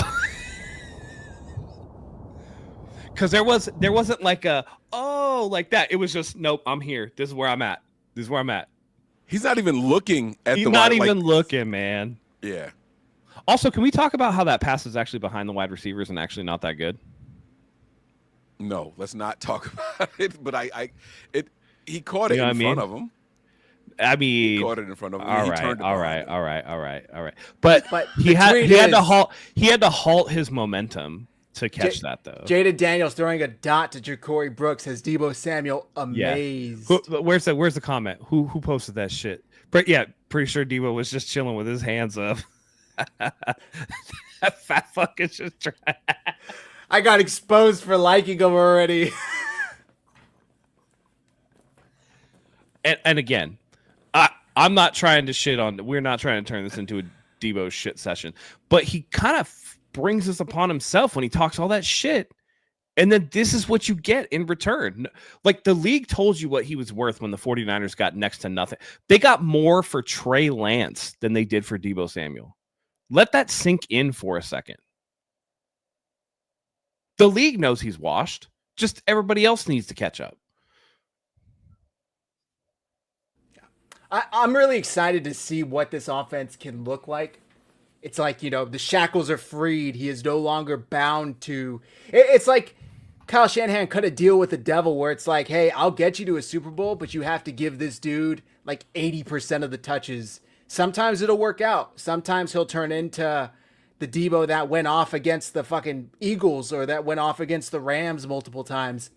Because there wasn't like a like that. It was just nope. I'm here. This is where I'm at. This is where I'm at. He's not even looking at He's the not wide, even looking, man. Yeah. Also, can we talk about how that pass is actually behind the wide receivers and actually not that good? No, let's not talk about it. But he caught it You know in what I front mean? of him. I mean, He caught it in front of him. all He right, turned it all behind right, him. all right. But he the had tweet to is- halt. He had to halt his momentum to catch that though. Jada Daniels throwing a dot to Ja'Cory Brooks has Deebo Samuel amazed. Where's the comment? Who posted that shit? But yeah, pretty sure Deebo was just chilling with his hands up. That fat fuck is just trying. I got exposed for liking him already. And again, I'm not trying to shit on. We're not trying to turn this into a Deebo shit session. But he kind of brings this upon himself when he talks all that shit. And then this is what you get in return. Like the league told you what he was worth when the 49ers got next to nothing. They got more for Trey Lance than they did for Deebo Samuel. Let that sink in for a second. The league knows he's washed. Just everybody else needs to catch up. I'm really excited to see what this offense can look like. It's like, the shackles are freed. He is no longer bound to... It's like Kyle Shanahan cut a deal with the devil where it's like, hey, I'll get you to a Super Bowl, but you have to give this dude like 80% of the touches. Sometimes it'll work out. Sometimes he'll turn into the Deebo that went off against the fucking Eagles or that went off against the Rams multiple times.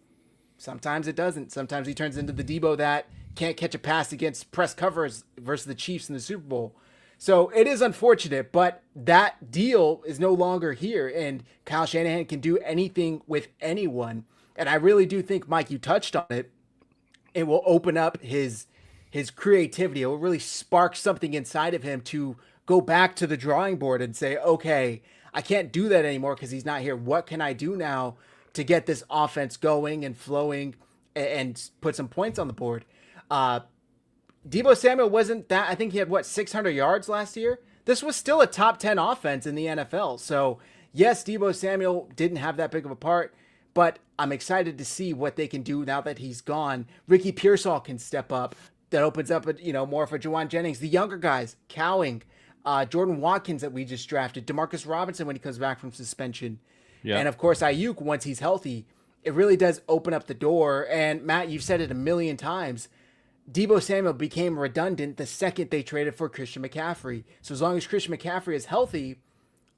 Sometimes it doesn't. Sometimes he turns into the Deebo that can't catch a pass against press covers versus the Chiefs in the Super Bowl. So it is unfortunate, but that deal is no longer here, and Kyle Shanahan can do anything with anyone. And I really do think, Mike, you touched on it. It will open up his creativity. It will really spark something inside of him to go back to the drawing board and say, okay, I can't do that anymore because he's not here. What can I do now to get this offense going and flowing and put some points on the board? Deebo Samuel wasn't that. I think he had 600 yards last year. This was still a top 10 offense in the NFL. So yes, Deebo Samuel didn't have that big of a part, but I'm excited to see what they can do now that he's gone. Ricky Pearsall can step up. That opens up, more for Juwan Jennings. The younger guys, Cowing, Jordan Watkins that we just drafted, Demarcus Robinson when he comes back from suspension, and of course Ayuk once he's healthy. It really does open up the door. And Matt, you've said it a million times. Deebo Samuel became redundant the second they traded for Christian McCaffrey. So as long as Christian McCaffrey is healthy,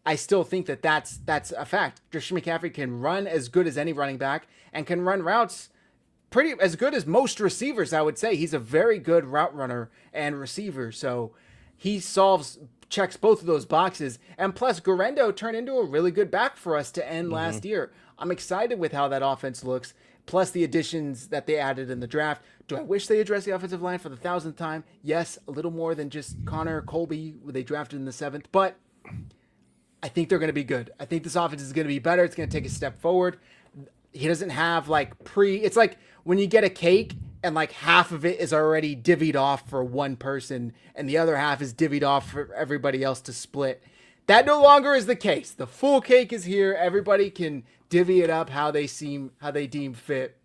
I still think that that's a fact. Christian McCaffrey can run as good as any running back and can run routes pretty as good as most receivers, I would say. He's a very good route runner and receiver. So he checks both of those boxes. And plus, Guerrero turned into a really good back for us to end last year. I'm excited with how that offense looks, plus the additions that they added in the draft. Do I wish they addressed the offensive line for the 1,000th time? Yes, a little more than just Connor Colby, who they drafted in the 7th. But I think they're going to be good. I think this offense is going to be better. It's going to take a step forward. He doesn't have it's like when you get a cake and half of it is already divvied off for one person and the other half is divvied off for everybody else to split. That no longer is the case. The full cake is here. Everybody can divvy it up how they deem fit.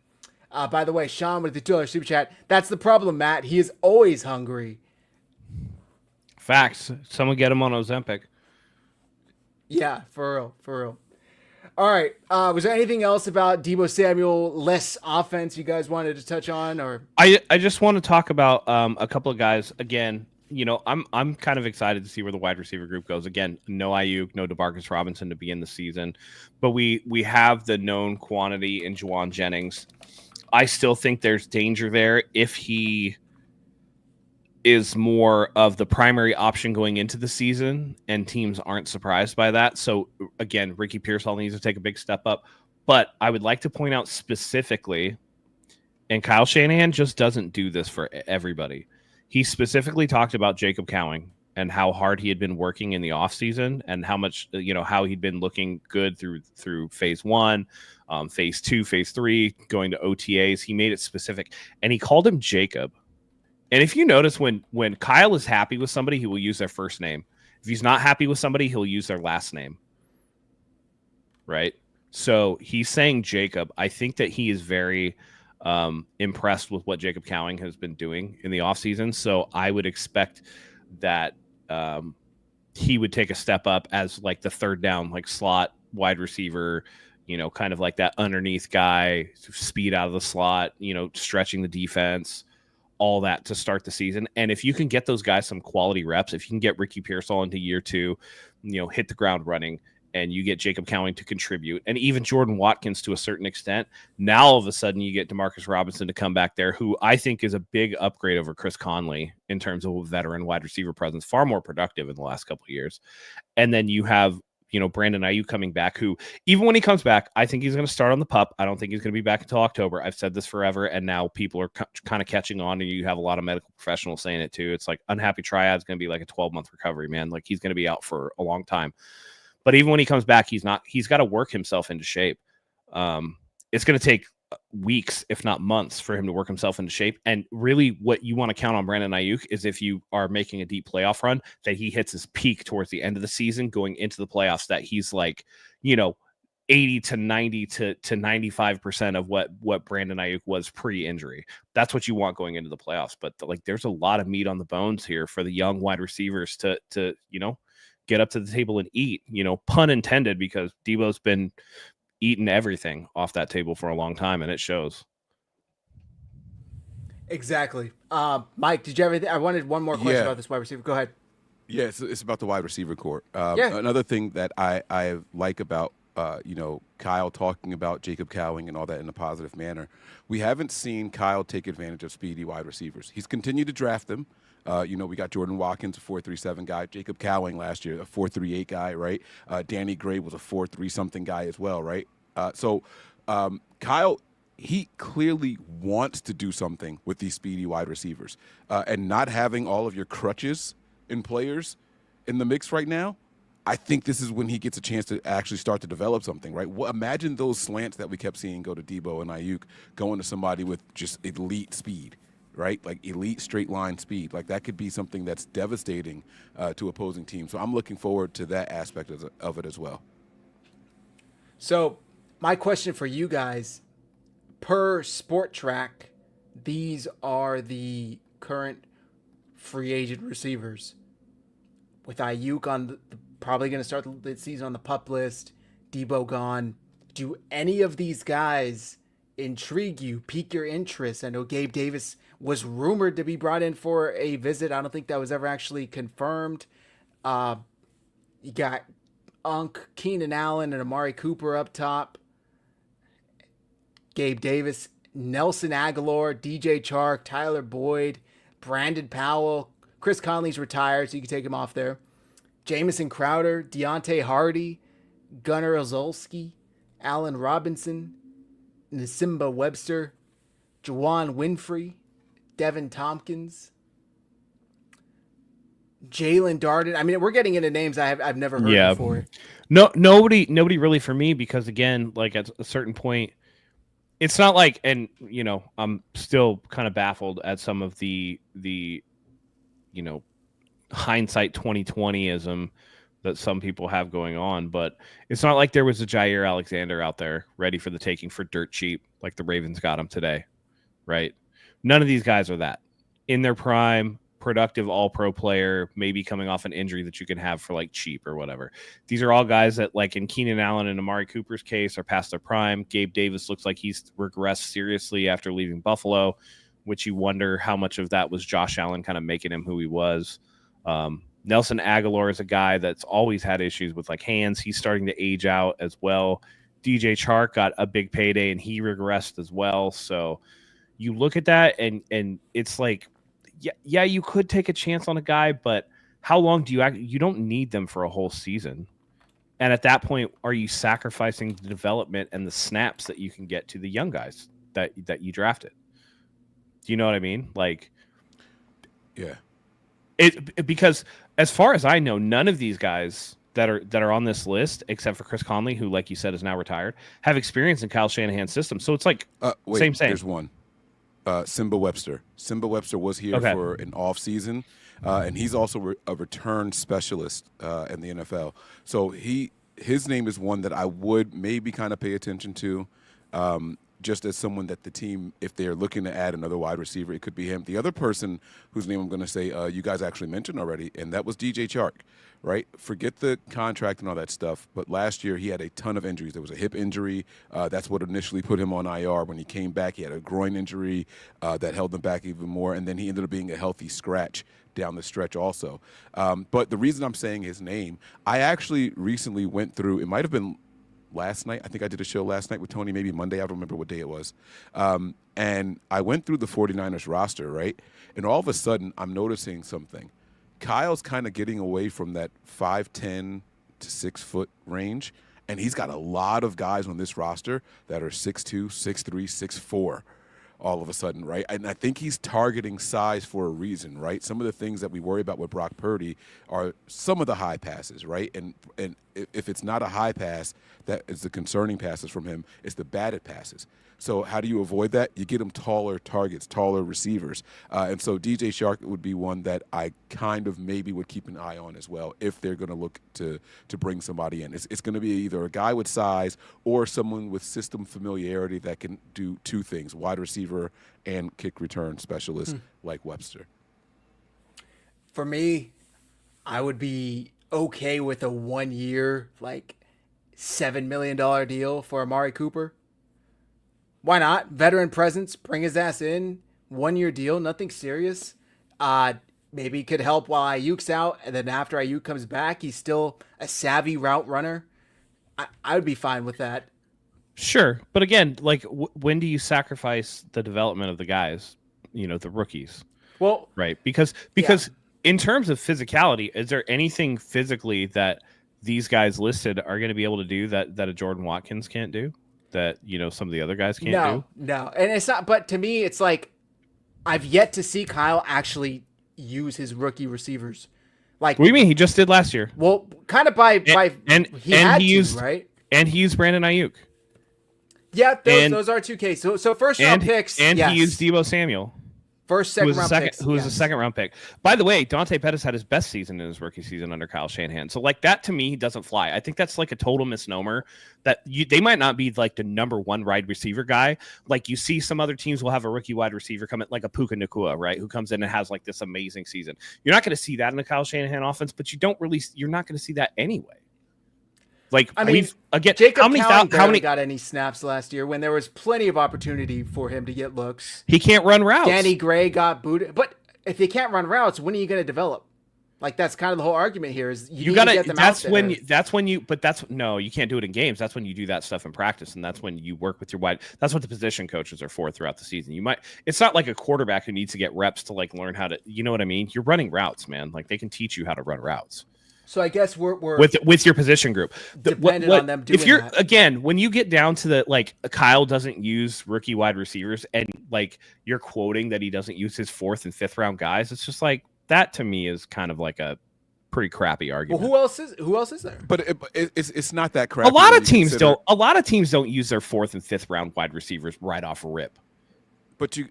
By the way, Sean with the $2 super chat. That's the problem, Matt. He is always hungry. Facts. Someone get him on Ozempic. Yeah, for real. All right. Was there anything else about Deebo Samuel less offense you guys wanted to touch on? Or I just want to talk about a couple of guys. Again, I'm kind of excited to see where the wide receiver group goes. Again, no Ayuk, no Demarcus Robinson to begin the season, but we have the known quantity in Juwan Jennings. I still think there's danger there if he is more of the primary option going into the season and teams aren't surprised by that. So again, Ricky Pearsall needs to take a big step up, but I would like to point out specifically, and Kyle Shanahan just doesn't do this for everybody. He specifically talked about Jacob Cowing and how hard he had been working in the offseason and how much, how he'd been looking good through phase 1, phase 2, phase 3, going to OTAs. He made it specific and he called him Jacob. And if you notice when Kyle is happy with somebody, he will use their first name. If he's not happy with somebody, he'll use their last name. Right? So he's saying Jacob. I think that he is very impressed with what Jacob Cowing has been doing in the offseason. So I would expect that he would take a step up as like the third down, like slot wide receiver, kind of like that underneath guy, speed out of the slot, stretching the defense, all that to start the season. And if you can get those guys some quality reps, if you can get Ricky Pearsall into year 2, hit the ground running, and you get Jacob Cowing to contribute, and even Jordan Watkins to a certain extent, now all of a sudden you get Demarcus Robinson to come back there, who I think is a big upgrade over Chris Conley in terms of a veteran wide receiver presence, far more productive in the last couple of years. And then you have, Brandon Ayuk coming back, who, even when he comes back, I think he's going to start on the PUP. I don't think he's going to be back until October. I've said this forever, and now people are kind of catching on, and you have a lot of medical professionals saying it too. It's like unhappy triad is going to be like a 12-month recovery, man. Like he's going to be out for a long time. But even when he comes back, he's got to work himself into shape. It's going to take weeks, if not months, for him to work himself into shape. And really what you want to count on Brandon Ayuk is, if you are making a deep playoff run, that he hits his peak towards the end of the season going into the playoffs, that he's like, 80 to 90 to 95% of what Brandon Ayuk was pre-injury. That's what you want going into the playoffs. But there's a lot of meat on the bones here for the young wide receivers to get up to the table and eat, pun intended, because Deebo's been eating everything off that table for a long time, and it shows. Exactly. Mike, did you have anything? I wanted one more question about this wide receiver. Go ahead. Yeah, it's about the wide receiver core. Yeah. Another thing that I like about, Kyle talking about Jacob Cowing and all that in a positive manner, we haven't seen Kyle take advantage of speedy wide receivers. He's continued to draft them. We got Jordan Watkins, a 4.37 guy. Jacob Cowing last year, a 4.38 guy, right? Danny Gray was a 4.3 something guy as well, right? So Kyle, he clearly wants to do something with these speedy wide receivers. And not having all of your crutches in players in the mix right now, I think this is when he gets a chance to actually start to develop something, right? Imagine those slants that we kept seeing go to Deebo and Ayuk going to somebody with just elite speed. Right? Like elite straight line speed. Like that could be something that's devastating to opposing teams. So I'm looking forward to that aspect of it as well. So my question for you guys, per Sport Track, these are the current free agent receivers. With Ayuk probably going to start the season on the PUP list, Deebo gone. Do any of these guys intrigue you, pique your interest? I know Gabe Davis was rumored to be brought in for a visit. I don't think that was ever actually confirmed. You got Keenan Allen and Amari Cooper up top. Gabe Davis, Nelson Aguilar, DJ Chark, Tyler Boyd, Brandon Powell. Chris Conley's retired, so you can take him off there. Jamison Crowder, Deontay Hardy, Gunnar Olszewski, Allen Robinson, Nsimba Webster, Juwan Winfrey, Devin Tompkins, Jalen Darden. I mean, we're getting into names I've never heard before. No, nobody really for me, because again, like at a certain point, it's not like, and I'm still kind of baffled at some of the hindsight 2020ism that some people have going on, but it's not like there was a Jair Alexander out there ready for the taking for dirt cheap, like the Ravens got him today, right? None of these guys are that. In their prime, productive all-pro player, maybe coming off an injury that you can have for like cheap or whatever. These are all guys that, like in Keenan Allen and Amari Cooper's case, are past their prime. Gabe Davis looks like he's regressed seriously after leaving Buffalo, which you wonder how much of that was Josh Allen kind of making him who he was. Nelson Aguilar is a guy that's always had issues with like hands. He's starting to age out as well. DJ Chark got a big payday and he regressed as well. So you look at that and it's like, yeah, you could take a chance on a guy, but how long do you don't need them for a whole season. And at that point, are you sacrificing the development and the snaps that you can get to the young guys that you drafted? Do you know what I mean? Like, yeah. Because as far as I know, none of these guys that are on this list, except for Chris Conley, who, like you said, is now retired, have experience in Kyle Shanahan's system. So it's like same. There's one. Simba Webster. Simba Webster was here Okay. for an off season, and he's also a return specialist in the NFL. So his name is one that I would maybe kind of pay attention to, just as someone that the team, if they're looking to add another wide receiver, it could be him. The other person whose name I'm going to say you guys actually mentioned already, and that was DJ Chark. Right? Forget the contract and all that stuff, but last year he had a ton of injuries. There was a hip injury. That's what initially put him on IR. When he came back, he had a groin injury that held him back even more, and then he ended up being a healthy scratch down the stretch also. But the reason I'm saying his name, I actually recently went through, it might have been last night. I think I did a show last night with Tony, maybe Monday. I don't remember what day it was. And I went through the 49ers roster, right? And all of a sudden, I'm noticing something. Kyle's kind of getting away from that 5'10" to 6 foot range, and he's got a lot of guys on this roster that are 6'2", 6'3", 6'4", all of a sudden, right? And I think he's targeting size for a reason, right? Some of the things that we worry about with Brock Purdy are some of the high passes, right? And if it's not a high pass that is the concerning passes from him, it's the batted passes. So how do you avoid that? You get him taller targets, taller receivers. And so DJ Chark would be one that I kind of maybe would keep an eye on as well if they're going to look to bring somebody in. It's going to be either a guy with size or someone with system familiarity that can do two things, wide receiver and kick return specialist like Webster. For me, I would be okay with a 1 year, like $7 million deal for Amari Cooper. Why not? Veteran presence, bring his ass in. 1 year deal, nothing serious. Maybe could help while Ayuk's out, and then after Ayuk comes back, he's still a savvy route runner. I would be fine with that. Sure, but again, like when do you sacrifice the development of the guys? You know, the rookies. Well, Right, because in terms of physicality, is there anything physically that these guys listed are going to be able to do that a Jordan Watkins can't do? That, you know, some of the other guys can't do? No. And it's not, but to me, it's like, I've yet to see Kyle actually use his rookie receivers. Like, What do you mean? He just did last year. Well, kind of by he used, right? And he used Brandon Ayuk. Yeah, those are two cases. So first round picks. And yes. he used Deebo Samuel. Second round picks. Who was a second round pick. By the way, Dante Pettis had his best season in his rookie season under Kyle Shanahan. So like that to me doesn't fly. I think that's like a total misnomer that they might not be like the number one wide receiver guy. Like you see some other teams will have a rookie wide receiver come in like a Puka Nacua, right? Who comes in and has like this amazing season. You're not going to see that in the Kyle Shanahan offense, but you're not going to see that anyway. Like, I mean, again, Jacob Cowling barely got any snaps last year when there was plenty of opportunity for him to get looks. He can't run routes. Danny Gray got booted. But if you can't run routes, when are you going to develop? Like, that's kind of the whole argument here is you got to get them out there. You can't do it in games. That's when you do that stuff in practice. And that's when you work with your that's what the position coaches are for throughout the season. It's not like a quarterback who needs to get reps to like learn how to, you know what I mean? You're running routes, man. Like they can teach you how to run routes. So I guess we're with your position group, dependent on them doing if you're that. Again, when you get down to the like Kyle doesn't use rookie wide receivers, and like you're quoting that he doesn't use his 4th and 5th round guys, it's just like that to me is kind of like a pretty crappy argument. Well, who else is there? But it's not that crappy. A lot of teams don't use their 4th and 5th round wide receivers right off rip. But he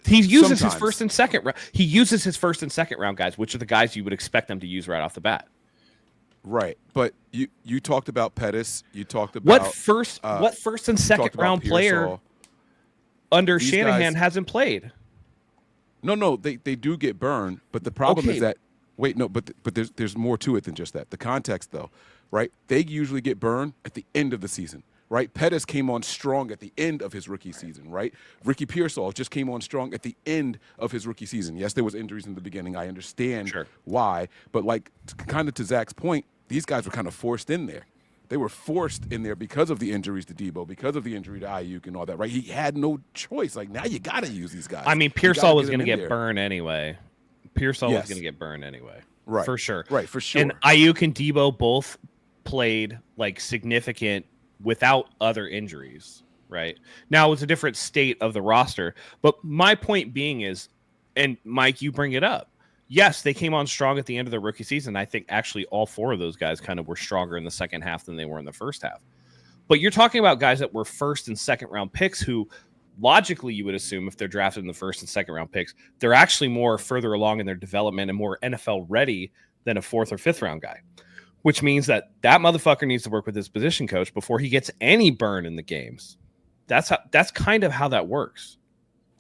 uses his 1st and 2nd round. He uses his 1st and 2nd round guys, which are the guys you would expect them to use right off the bat. Right, but you talked about Pettis. You talked about what first and 2nd round player under Shanahan hasn't played. No, they do get burned, but the problem is that but there's more to it than just that. The context though, right? They usually get burned at the end of the season. Right, Pettis came on strong at the end of his rookie season, right? Ricky Pearsall just came on strong at the end of his rookie season. Yes, there was injuries in the beginning. I understand why, but like kind of to Zach's point, these guys were kind of forced in there. They were forced in there because of the injuries to Deebo, because of the injury to Ayuk and all that, right? He had no choice. Like now you got to use these guys. I mean, Pearsall was going to get burned anyway. Right, for sure. Right, for sure. And Ayuk and Deebo both played like significant without other injuries, right? Now it's a different state of the roster, but my point being is, and Mike, you bring it up. Yes, they came on strong at the end of the rookie season. I think actually all 4 of those guys kind of were stronger in the second half than they were in the first half. But you're talking about guys that were 1st and 2nd round picks who logically you would assume if they're drafted in the first and second round picks, they're actually more further along in their development and more NFL ready than a fourth or fifth round guy, which means that motherfucker needs to work with his position coach before he gets any burn in the games. That's kind of how that works.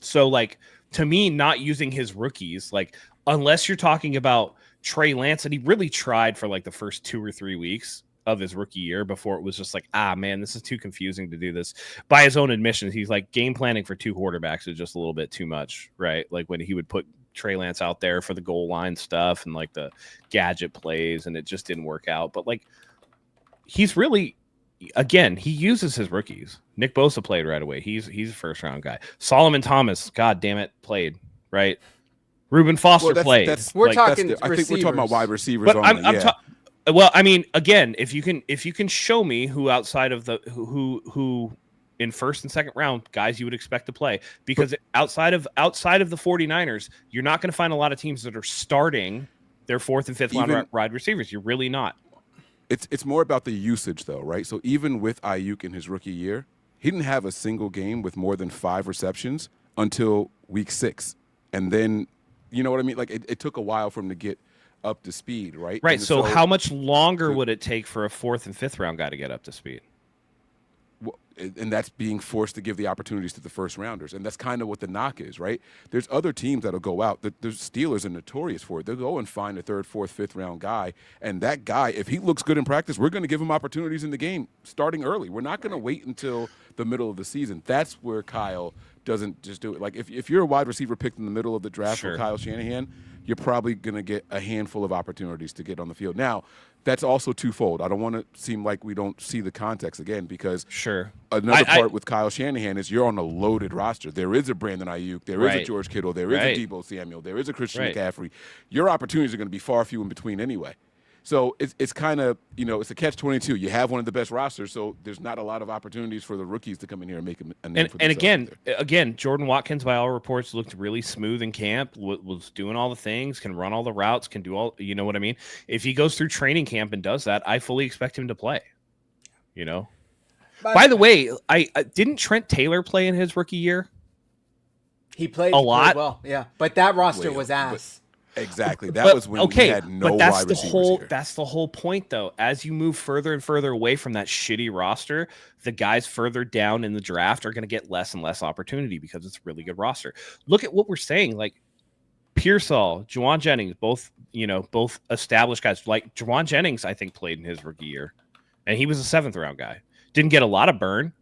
So like, to me, not using his rookies, like unless you're talking about Trey Lance, and he really tried for like the first 2 or 3 weeks of his rookie year before it was just like, man, this is too confusing to do this. By his own admission, he's like, game planning for 2 quarterbacks is just a little bit too much, right? Like when he would put Trey Lance out there for the goal line stuff and like the gadget plays, and it just didn't work out. But like, he's really, again, he uses his rookies. Nick Bosa played right away. He's a first round guy. Solomon Thomas, god damn it, played, right? Reuben Foster played. I think we're talking about wide receivers. But well, I mean, again, if you can show me who outside of the who in first and second round guys you would expect to play, because outside of the 49ers, you're not going to find a lot of teams that are starting their fourth and fifth round wide receivers. You're really not. It's more about the usage though, right? So even with Ayuk in his rookie year, he didn't have a single game with more than 5 receptions until week 6, and then you know what I mean. Like it took a while for him to get up to speed, right? Right. So how much longer would it take for a fourth and fifth round guy to get up to speed? And that's being forced to give the opportunities to the first rounders. And that's kind of what the knock is, right? There's other teams that'll go out. The Steelers are notorious for it. They'll go and find a third, fourth, fifth round guy. And that guy, if he looks good in practice, we're going to give him opportunities in the game starting early. We're not going to wait until the middle of the season. That's where Kyle doesn't just do it. Like if you're a wide receiver picked in the middle of the draft for Kyle Shanahan, you're probably going to get a handful of opportunities to get on the field. Now, that's also twofold. I don't want to seem like we don't see the context again, because another part with Kyle Shanahan is you're on a loaded roster. There is a Brandon Ayuk. There is a George Kittle. There is a Deebo Samuel. There is a Christian McCaffrey. Your opportunities are going to be far few in between anyway. So it's kind of, it's a catch-22. You have one of the best rosters, so there's not a lot of opportunities for the rookies to come in here and make a name for themselves. And again, Jordan Watkins, by all reports, looked really smooth in camp, was doing all the things, can run all the routes, can do all, you know what I mean? If he goes through training camp and does that, I fully expect him to play, By the way, I didn't Trent Taylor play in his rookie year? He played a lot. Well, yeah. But that roster was ass. Exactly. That was when we had no wide receivers here. That's the whole point, though. As you move further and further away from that shitty roster, the guys further down in the draft are going to get less and less opportunity because it's a really good roster. Look at what we're saying. Like Pearsall, Juwan Jennings, both established guys. Like Juwan Jennings, I think, played in his rookie year, and he was a 7th round guy. Didn't get a lot of burn.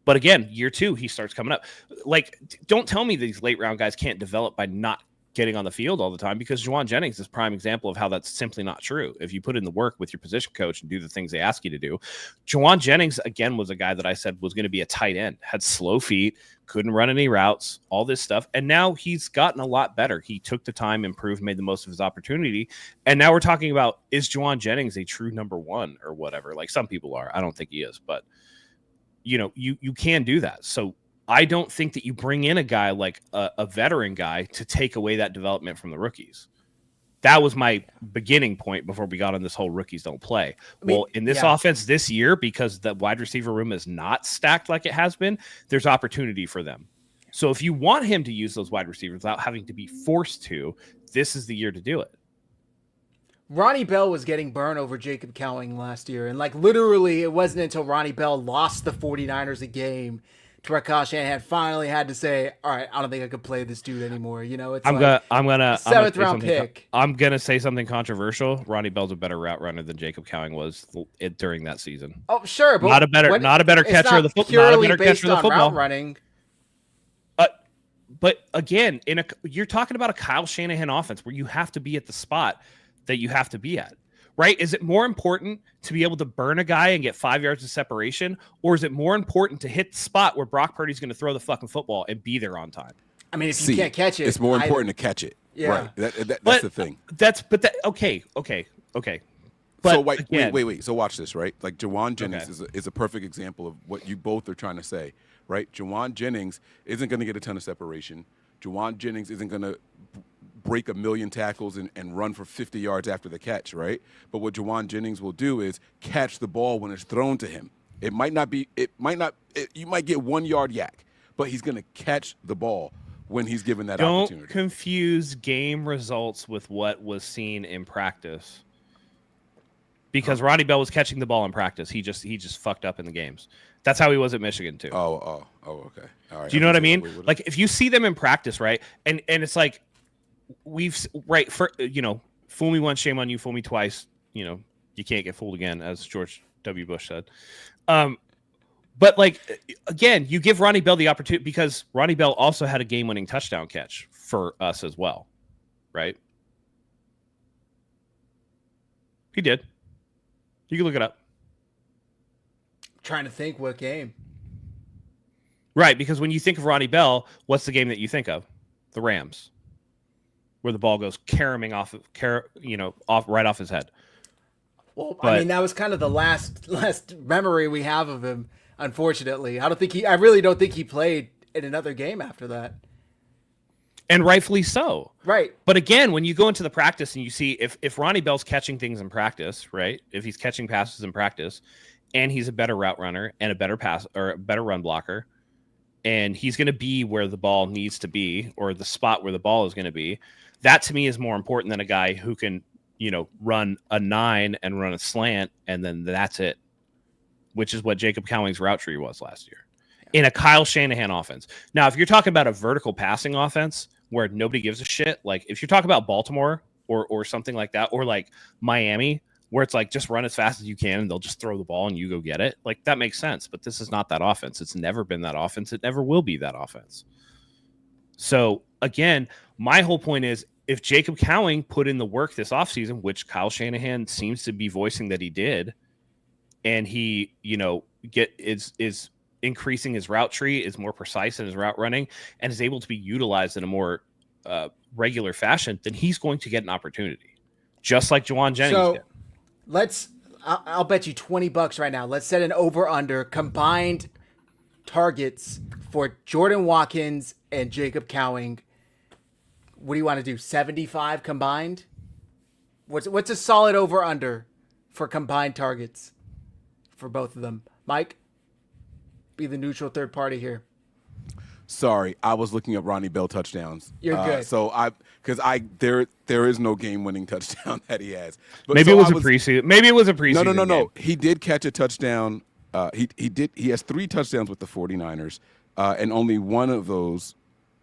But again, year 2, he starts coming up. Like, don't tell me these late round guys can't develop by not getting on the field all the time, because Juwan Jennings is a prime example of how that's simply not true. If you put in the work with your position coach and do the things they ask you to do. Juwan Jennings, again, was a guy that I said was going to be a tight end, had slow feet, couldn't run any routes, all this stuff. And now he's gotten a lot better. He took the time, improved, made the most of his opportunity. And now we're talking about, is Juwan Jennings a true number 1 or whatever? Like some people are. I don't think he is, but you can do that. So I don't think that you bring in a guy like a veteran guy to take away that development from the rookies. That was my beginning point before we got on this whole rookies don't play. Well, in this offense this year, because the wide receiver room is not stacked like it has been, there's opportunity for them. So if you want him to use those wide receivers without having to be forced to, this is the year to do it. Ronnie Bell was getting burned over Jacob Cowing last year. And literally, it wasn't until Ronnie Bell lost the 49ers a game to where Kyle Shanahan finally had to say, all right, I don't think I could play this dude anymore. It's I'm gonna 7th round pick. I'm gonna say something controversial. Ronnie Bell's a better route runner than Jacob Cowing was during that season. Oh, sure, but not a better catcher of the football. Not a better catcher of the football. Route running. But again, you're talking about a Kyle Shanahan offense where you have to be at the spot that you have to be at. Right? Is it more important to be able to burn a guy and get 5 yards of separation? Or is it more important to hit the spot where Brock Purdy's going to throw the fucking football and be there on time? I mean, if you can't catch it. It's more important to catch it. Yeah. Right. That's the thing. Okay. But so wait. So watch this, right? Like Juwan Jennings is a perfect example of what you both are trying to say, right? Juwan Jennings isn't going to get a ton of separation. Juwan Jennings isn't going to break 1,000,000 tackles and run for 50 yards after the catch, right? But what Juwan Jennings will do is catch the ball when it's thrown to him. You might get 1 yard yak, but he's going to catch the ball when he's given that Don't opportunity. confuse game results with what was seen in practice. Because Ronnie Bell was catching the ball in practice. He just fucked up in the games. That's how he was at Michigan too. Oh, okay. All right. Do you know what I mean? Like if you see them in practice, right? And it's like fool me once, shame on you, fool me twice, you can't get fooled again, as George W. Bush said. But like again, you give Ronnie Bell the opportunity because Ronnie Bell also had a game-winning touchdown catch for us as well, right? He did. You can look it up. Trying to think what game. Right, because when you think of Ronnie Bell, what's the game that you think of? The Rams, where the ball goes caroming off right off his head. Well, I mean, that was kind of the last memory we have of him. Unfortunately, I really don't think he played in another game after that. And rightfully so. Right. But again, when you go into the practice and you see if Ronnie Bell's catching things in practice, right? If he's catching passes in practice and he's a better route runner and a better pass or a better run blocker, and he's going to be where the ball needs to be or the spot where the ball is going to be, that to me is more important than a guy who can, run a 9 and run a slant and then that's it, which is what Jacob Cowing's route tree was last year in a Kyle Shanahan offense. Now, if you're talking about a vertical passing offense where nobody gives a shit, like if you're talking about Baltimore or something like that, or like Miami, where it's like just run as fast as you can and they'll just throw the ball and you go get it, like that makes sense. But this is not that offense. It's never been that offense. It never will be that offense. So again, my whole point is if Jacob Cowing put in the work this offseason, which Kyle Shanahan seems to be voicing that he did, and he, is increasing his route tree, is more precise in his route running, and is able to be utilized in a more regular fashion, then he's going to get an opportunity, just like Juwan Jennings did. I'll bet you $20 right now. Let's set an over-under combined targets for Jordan Watkins and Jacob Cowing. What do you want to do? 75 combined? What's a solid over-under for combined targets for both of them? Mike, be the neutral third party here. Sorry, I was looking up Ronnie Bell touchdowns. You're good. There is no game-winning touchdown that he has. But Maybe it was a preseason. Maybe it was a preseason. No. Game. He did catch a touchdown. He has 3 touchdowns with the 49ers, and only one of those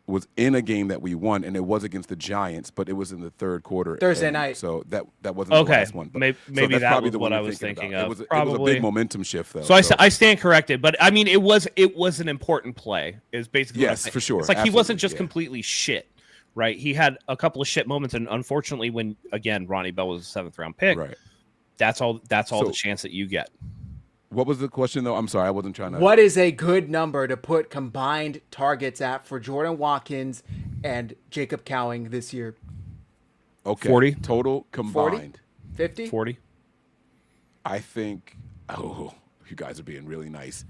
was in a game that we won, and it was against the Giants, but it was in the third quarter. Thursday night. So that wasn't the last one. But, maybe that was what I was thinking of. It was a big momentum shift, though. So I stand corrected, but I mean, it was an important play. Is basically yes, for sure. It's like he wasn't just completely shit, right? He had a couple of shit moments, and unfortunately, when again Ronnie Bell was a 7th round pick, right? That's all the chance that you get. What was the question, though? I'm sorry, I wasn't trying to. What is a good number to put combined targets at for Jordan Watkins and Jacob Cowing this year? Okay. 40 total combined. 50? 40. I think. Oh, you guys are being really nice.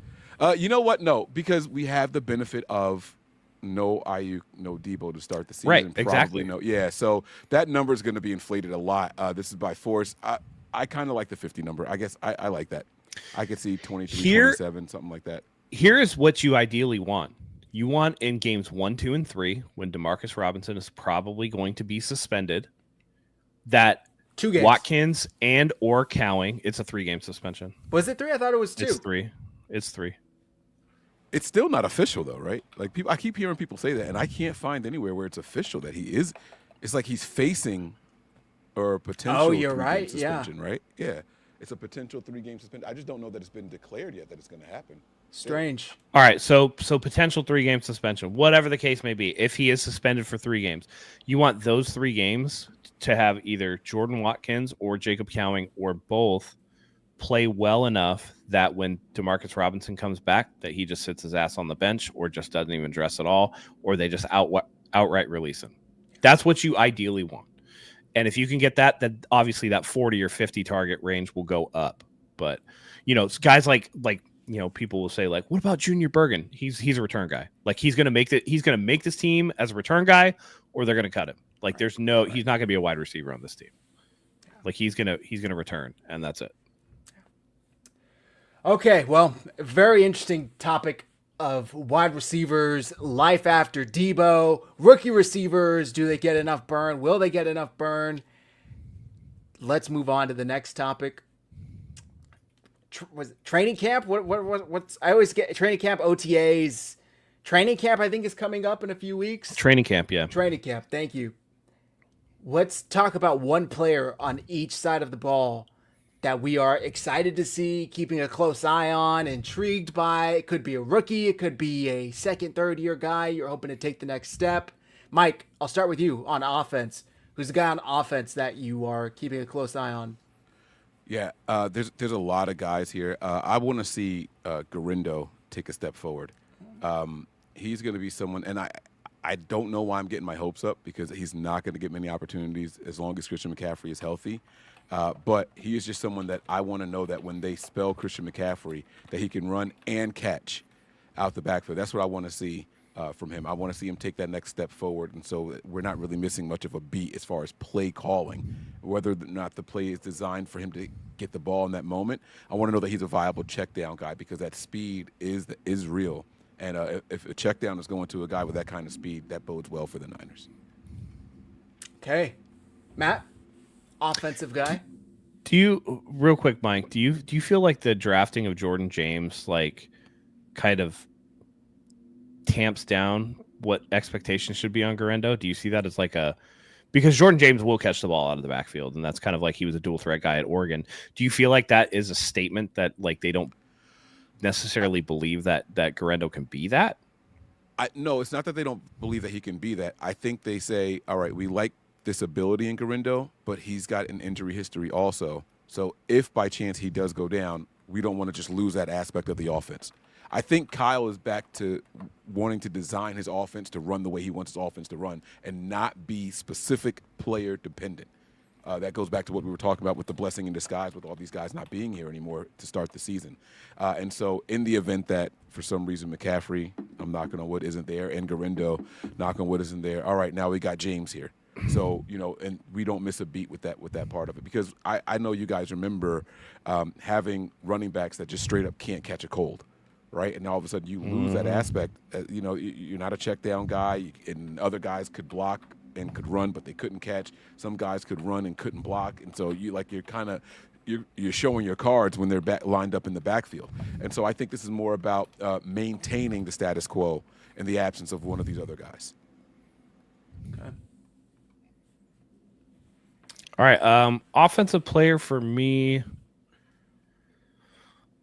You know what? No, because we have the benefit of no Ayuk, no Deebo to start the season. Right. Exactly. No. Yeah. So that number is going to be inflated a lot. This is by force. I kind of like the 50 number. I guess I like that. I could see 23, 27, something like that. Here's what you ideally want. You want in games 1, 2, and 3, when Demarcus Robinson is probably going to be suspended, that 2 games. Watkins and or Cowing, it's a 3-game suspension. Was it 3? I thought it was 2. It's 3. It's still not official, though, right? Like I keep hearing people say that, and I can't find anywhere where it's official that he is. It's like he's facing or a potential 3-game suspension, right? Yeah. It's a potential 3-game suspension. I just don't know that it's been declared yet that it's going to happen. Strange. All right, so potential 3-game suspension, whatever the case may be. If he is suspended for 3 games, you want those 3 games to have either Jordan Watkins or Jacob Cowing or both play well enough that when Demarcus Robinson comes back, that he just sits his ass on the bench or just doesn't even dress at all, or they just outright release him. That's what you ideally want. And if you can get that, then obviously that 40 or 50 target range will go up. But, guys like people will say, like, what about Junior Bergen? He's a return guy. Like, he's going to make this team as a return guy, or they're going to cut him. Like, he's not going to be a wide receiver on this team. Like, he's going to return, and that's it. Okay, well, very interesting topic of wide receivers, life after Deebo, rookie receivers. Do they get enough burn? Will they get enough burn? Let's move on to the next topic. Was it training camp? What's I always get training camp, OTAs. Training camp, I think, is coming up in a few weeks. Training camp, yeah. Training camp. Thank you. Let's talk about one player on each side of the ball that we are excited to see, keeping a close eye on, intrigued by. It could be a rookie. It could be a second, third year guy. You're hoping to take the next step. Mike, I'll start with you on offense. Who's the guy on offense that you are keeping a close eye on? Yeah, there's a lot of guys here. I want to see Garindo take a step forward. He's going to be someone, and I don't know why I'm getting my hopes up because he's not going to get many opportunities as long as Christian McCaffrey is healthy. But he is just someone that I want to know that when they spell Christian McCaffrey, that he can run and catch out the backfield. That's what I want to see from him. I want to see him take that next step forward, and so we're not really missing much of a beat as far as play calling. Whether or not the play is designed for him to get the ball in that moment, I want to know that he's a viable check down guy because that speed is real. And if a check down is going to a guy with that kind of speed, that bodes well for the Niners. Okay. Matt, offensive guy. Do you, real quick, Mike, do you feel like the drafting of Jordan James, like, kind of tamps down what expectations should be on Garindo? Do you see that as like because Jordan James will catch the ball out of the backfield, and that's kind of like he was a dual threat guy at Oregon. Do you feel like that is a statement that like they don't necessarily believe that Garindo can be that? No, it's not that they don't believe that he can be that. I think they say, all right, we like this ability in Garindo, but he's got an injury history also. So if by chance he does go down, we don't want to just lose that aspect of the offense. I think Kyle is back to wanting to design his offense to run the way he wants his offense to run and not be specific player dependent. That goes back to what we were talking about with the blessing in disguise with all these guys not being here anymore to start the season. And so in the event that for some reason McCaffrey, I'm knocking on wood, isn't there, and Garindo, knock on wood, isn't there, all right, now we got James here. So, and we don't miss a beat with that part of it because I know you guys remember having running backs that just straight up can't catch a cold. Right, and all of a sudden you lose that aspect. You're not a check down guy, and other guys could block and could run, but they couldn't catch. Some guys could run and couldn't block, and so you're showing your cards when they're lined up in the backfield. And so I think this is more about maintaining the status quo in the absence of one of these other guys. Okay. All right, offensive player for me.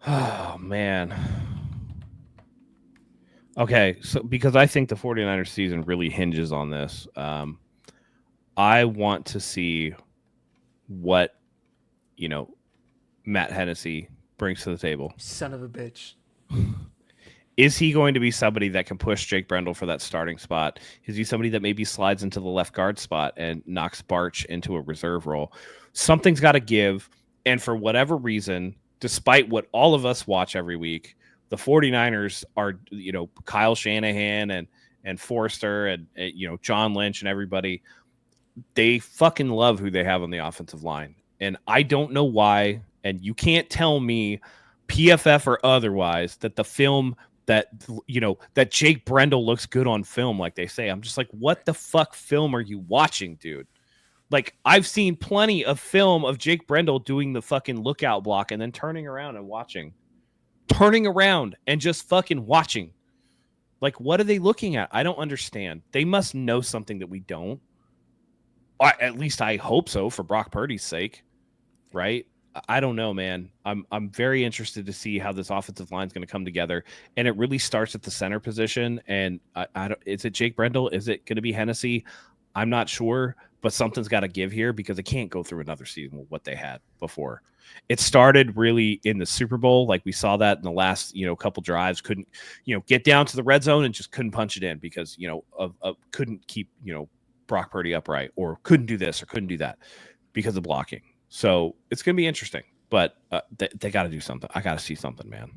Oh man. Okay, so because I think the 49ers season really hinges on this, I want to see what, Matt Hennessy brings to the table. Son of a bitch. Is he going to be somebody that can push Jake Brendel for that starting spot? Is he somebody that maybe slides into the left guard spot and knocks Barch into a reserve role? Something's got to give, and for whatever reason, despite what all of us watch every week, the 49ers are, Kyle Shanahan and Forrester and John Lynch and everybody, they fucking love who they have on the offensive line. And I don't know why, and you can't tell me, PFF or otherwise, that the film that Jake Brendel looks good on film like they say. I'm just like, what the fuck film are you watching, dude? Like, I've seen plenty of film of Jake Brendel doing the fucking lookout block and then turning around and watching. Turning around and just fucking watching. Like, what are they looking at? I don't understand. They must know something that we don't. At least I hope so for Brock Purdy's sake, right? I don't know, man. I'm very interested to see how this offensive line is going to come together, and it really starts at the center position. And I don't. Is it Jake Brendel? Is it going to be Hennessy? I'm not sure, but something's got to give here because it can't go through another season with what they had before. It started really in the Super Bowl. Like we saw that in the last, couple drives, couldn't, get down to the red zone and just couldn't punch it in because, couldn't keep, Brock Purdy upright or couldn't do this or couldn't do that because of blocking. So it's going to be interesting, but they got to do something. I got to see something, man.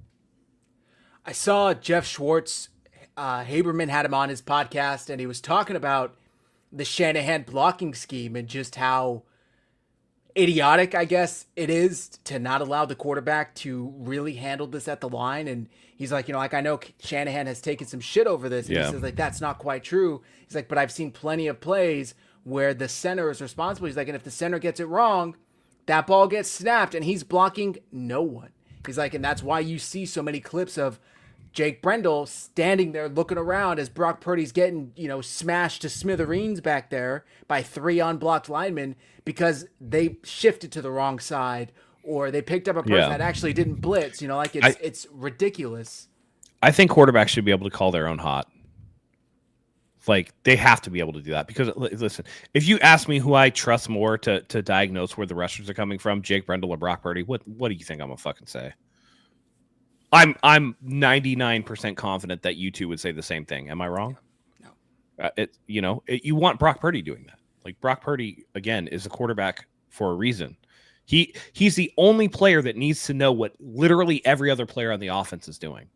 I saw Jeff Schwartz, Haberman had him on his podcast, and he was talking about the Shanahan blocking scheme and just how idiotic, I guess it is, to not allow the quarterback to really handle this at the line. And he's like, I know Shanahan has taken some shit over this. And Yeah. he says, like, that's not quite true. He's like, but I've seen plenty of plays where the center is responsible. He's like, and if the center gets it wrong, that ball gets snapped and he's blocking no one. He's like, and that's why you see so many clips of Jake Brendel standing there looking around as Brock Purdy's getting, smashed to smithereens back there by 3 unblocked linemen because they shifted to the wrong side or they picked up a person that actually didn't blitz. It's ridiculous. I think quarterbacks should be able to call their own hot. Like, they have to be able to do that because, listen, if you ask me who I trust more to diagnose where the rushers are coming from, Jake Brendel or Brock Purdy, what do you think I'm gonna fucking say? I'm 99% confident that you two would say the same thing. Am I wrong? No. You want Brock Purdy doing that. Like, Brock Purdy, again, is a quarterback for a reason. He's the only player that needs to know what literally every other player on the offense is doing.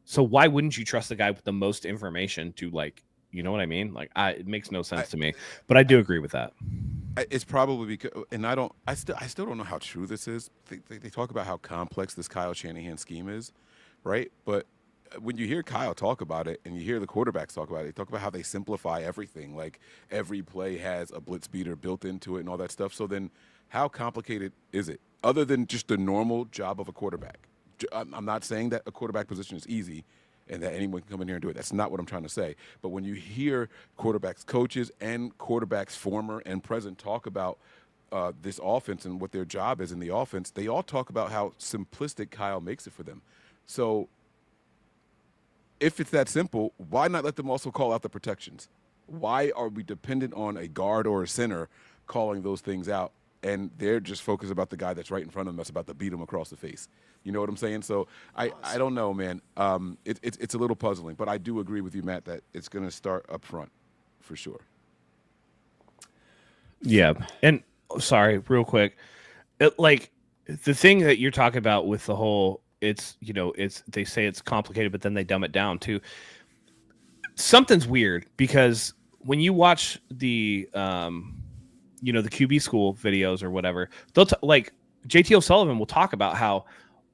So why wouldn't you trust the guy with the most information to, like, you know what I mean? Like, it makes no sense to me. But I do agree with that. It's probably because, and I still don't know how true this is. They talk about how complex this Kyle Shanahan scheme is, right? But when you hear Kyle talk about it and you hear the quarterbacks talk about it, they talk about how they simplify everything. Like, every play has a blitz beater built into it and all that stuff. So then how complicated is it other than just the normal job of a quarterback? I'm not saying that a quarterback position is easy and that anyone can come in here and do it. That's not what I'm trying to say. But when you hear quarterbacks coaches and quarterbacks former and present talk about this offense and what their job is in the offense, they all talk about how simplistic Kyle makes it for them. So if it's that simple, why not let them also call out the protections? Why are we dependent on a guard or a center calling those things out? And they're just focused about the guy that's right in front of them that's about to beat him across the face. You know what I'm saying? So I don't know, man. It's a little puzzling, but I do agree with you, Matt, that it's going to start up front for sure. Yeah. And sorry, real quick. The thing that you're talking about with the whole, they say it's complicated, but then they dumb it down too. Something's weird because when you watch the the QB school videos or whatever, they'll like JT O'Sullivan will talk about how,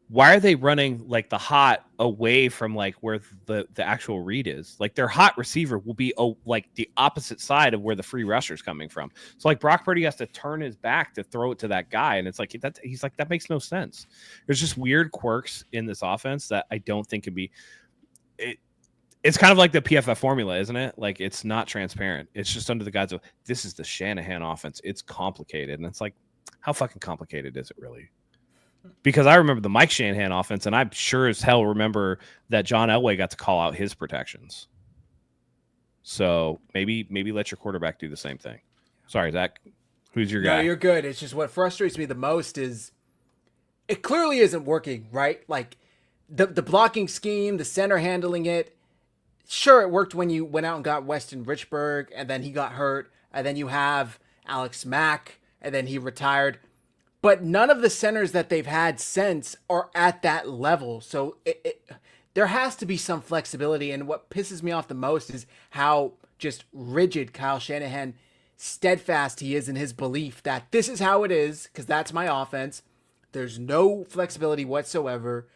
why are they running like the hot away from like where the actual read is? Like, their hot receiver will be like the opposite side of where the free rusher's coming from. So like Brock Purdy has to turn his back to throw it to that guy. And it's like, he's like, that makes no sense. There's just weird quirks in this offense that I don't think can be, it's kind of like the PFF formula, isn't it? Like, it's not transparent. It's just under the guise of, this is the Shanahan offense. It's complicated. And it's like, how fucking complicated is it really? Because I remember the Mike Shanahan offense, and I'm sure as hell remember that John Elway got to call out his protections. So maybe let your quarterback do the same thing. Sorry, Zach. Who's your guy? No, you're good. It's just what frustrates me the most is it clearly isn't working, right? Like, the blocking scheme, the center handling it. Sure, it worked when you went out and got Weston Richburg, and then he got hurt, and then you have Alex Mack, and then he retired. But none of the centers that they've had since are at that level. So there has to be some flexibility. And what pisses me off the most is how just rigid Kyle Shanahan, steadfast he is in his belief that this is how it is, because that's my offense. There's no flexibility whatsoever.